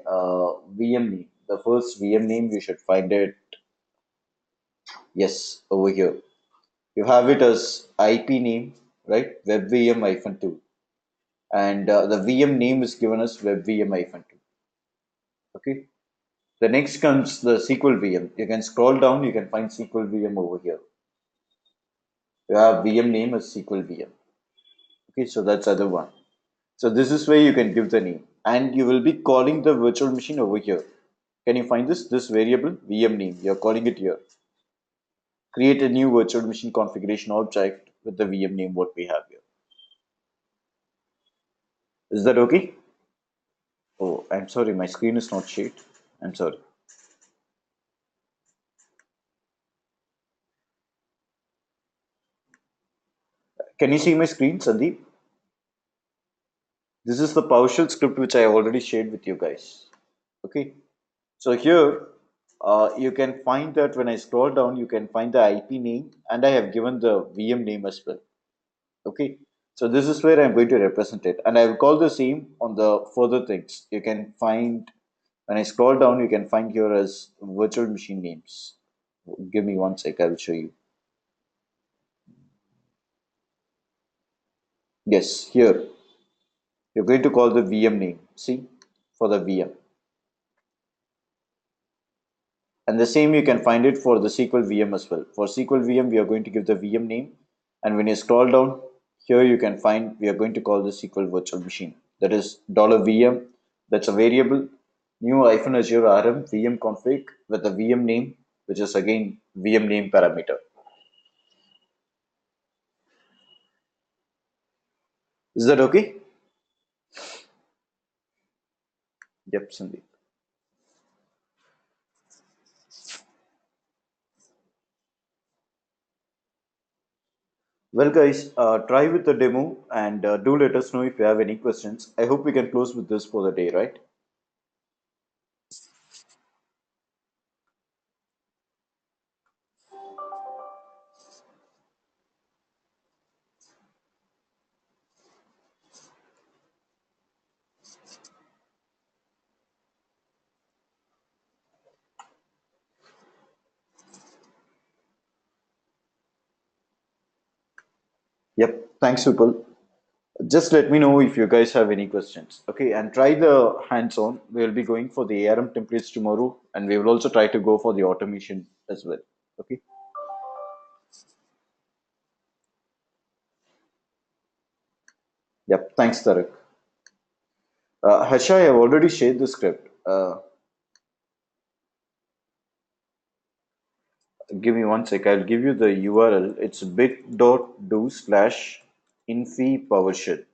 VM name. The first VM name, you should find it, yes, over here. You have it as IP name, right? WebVM-2. And the VM name is given as WebVM-2. Okay. The next comes the SQL VM. You can scroll down, you can find SQL VM over here. You have VM name as SQL VM. Okay, so that's other one. So this is where you can give the name. And you will be calling the virtual machine over here. Can you find this? This variable VM name. You're calling it here. Create a new virtual machine configuration object with the VM name what we have here. Is that okay? Oh, I'm sorry, my screen is not shared. I'm sorry. Can you see my screen, Sandeep? This is the PowerShell script which I already shared with you guys. Okay. So here you can find that when I scroll down, you can find the IP name and I have given the VM name as well. Okay. So this is where I'm going to represent it. And I will call the same on the further things. You can find, when I scroll down, you can find here as virtual machine names. Give me one sec, I will show you. Yes, here you're going to call the VM name. See, for the VM. And the same you can find it for the SQL VM as well. For SQL VM, we are going to give the VM name. And when you scroll down, here you can find we are going to call the SQL virtual machine. That is $VM. That's a variable. New hyphen Azure RM VM config with the VM name, which is again VM name parameter. Is that okay? Yep, Sandeep. Well, guys, try with the demo and do let us know if you have any questions. I hope we can close with this for the day, right? Yep. Thanks, people. Just let me know if you guys have any questions. Okay, and try the hands-on. We'll be going for the ARM templates tomorrow, and we will also try to go for the automation as well. Okay. Yep. Thanks, Tarak. Harsha, I have already shared the script. Give me one sec. I'll give you the URL. It's bit.do/infi PowerShell.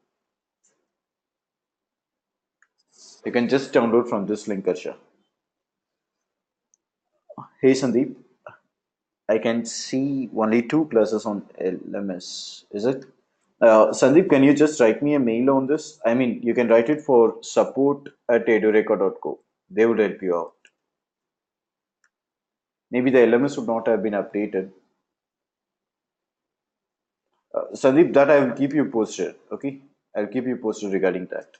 You can just download from this link, Harsha. Hey, Sandeep. I can see only two classes on LMS. Is it? Sandeep, can you just write me a mail on this? I mean, you can write it for support@edureka.co. They would help you out. Maybe the LMS would not have been updated. Sandeep, that I will keep you posted. Okay, I'll keep you posted regarding that.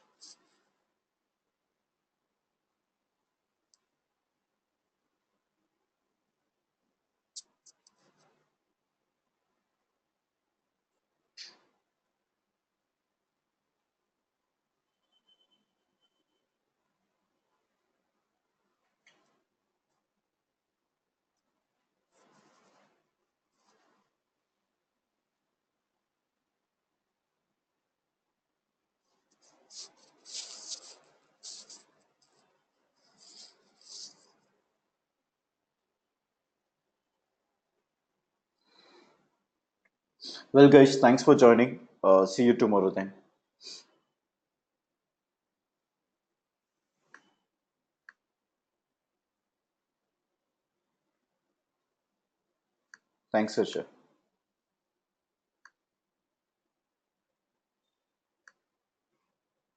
Well, guys, thanks for joining. See you tomorrow then. Thanks, Harsha.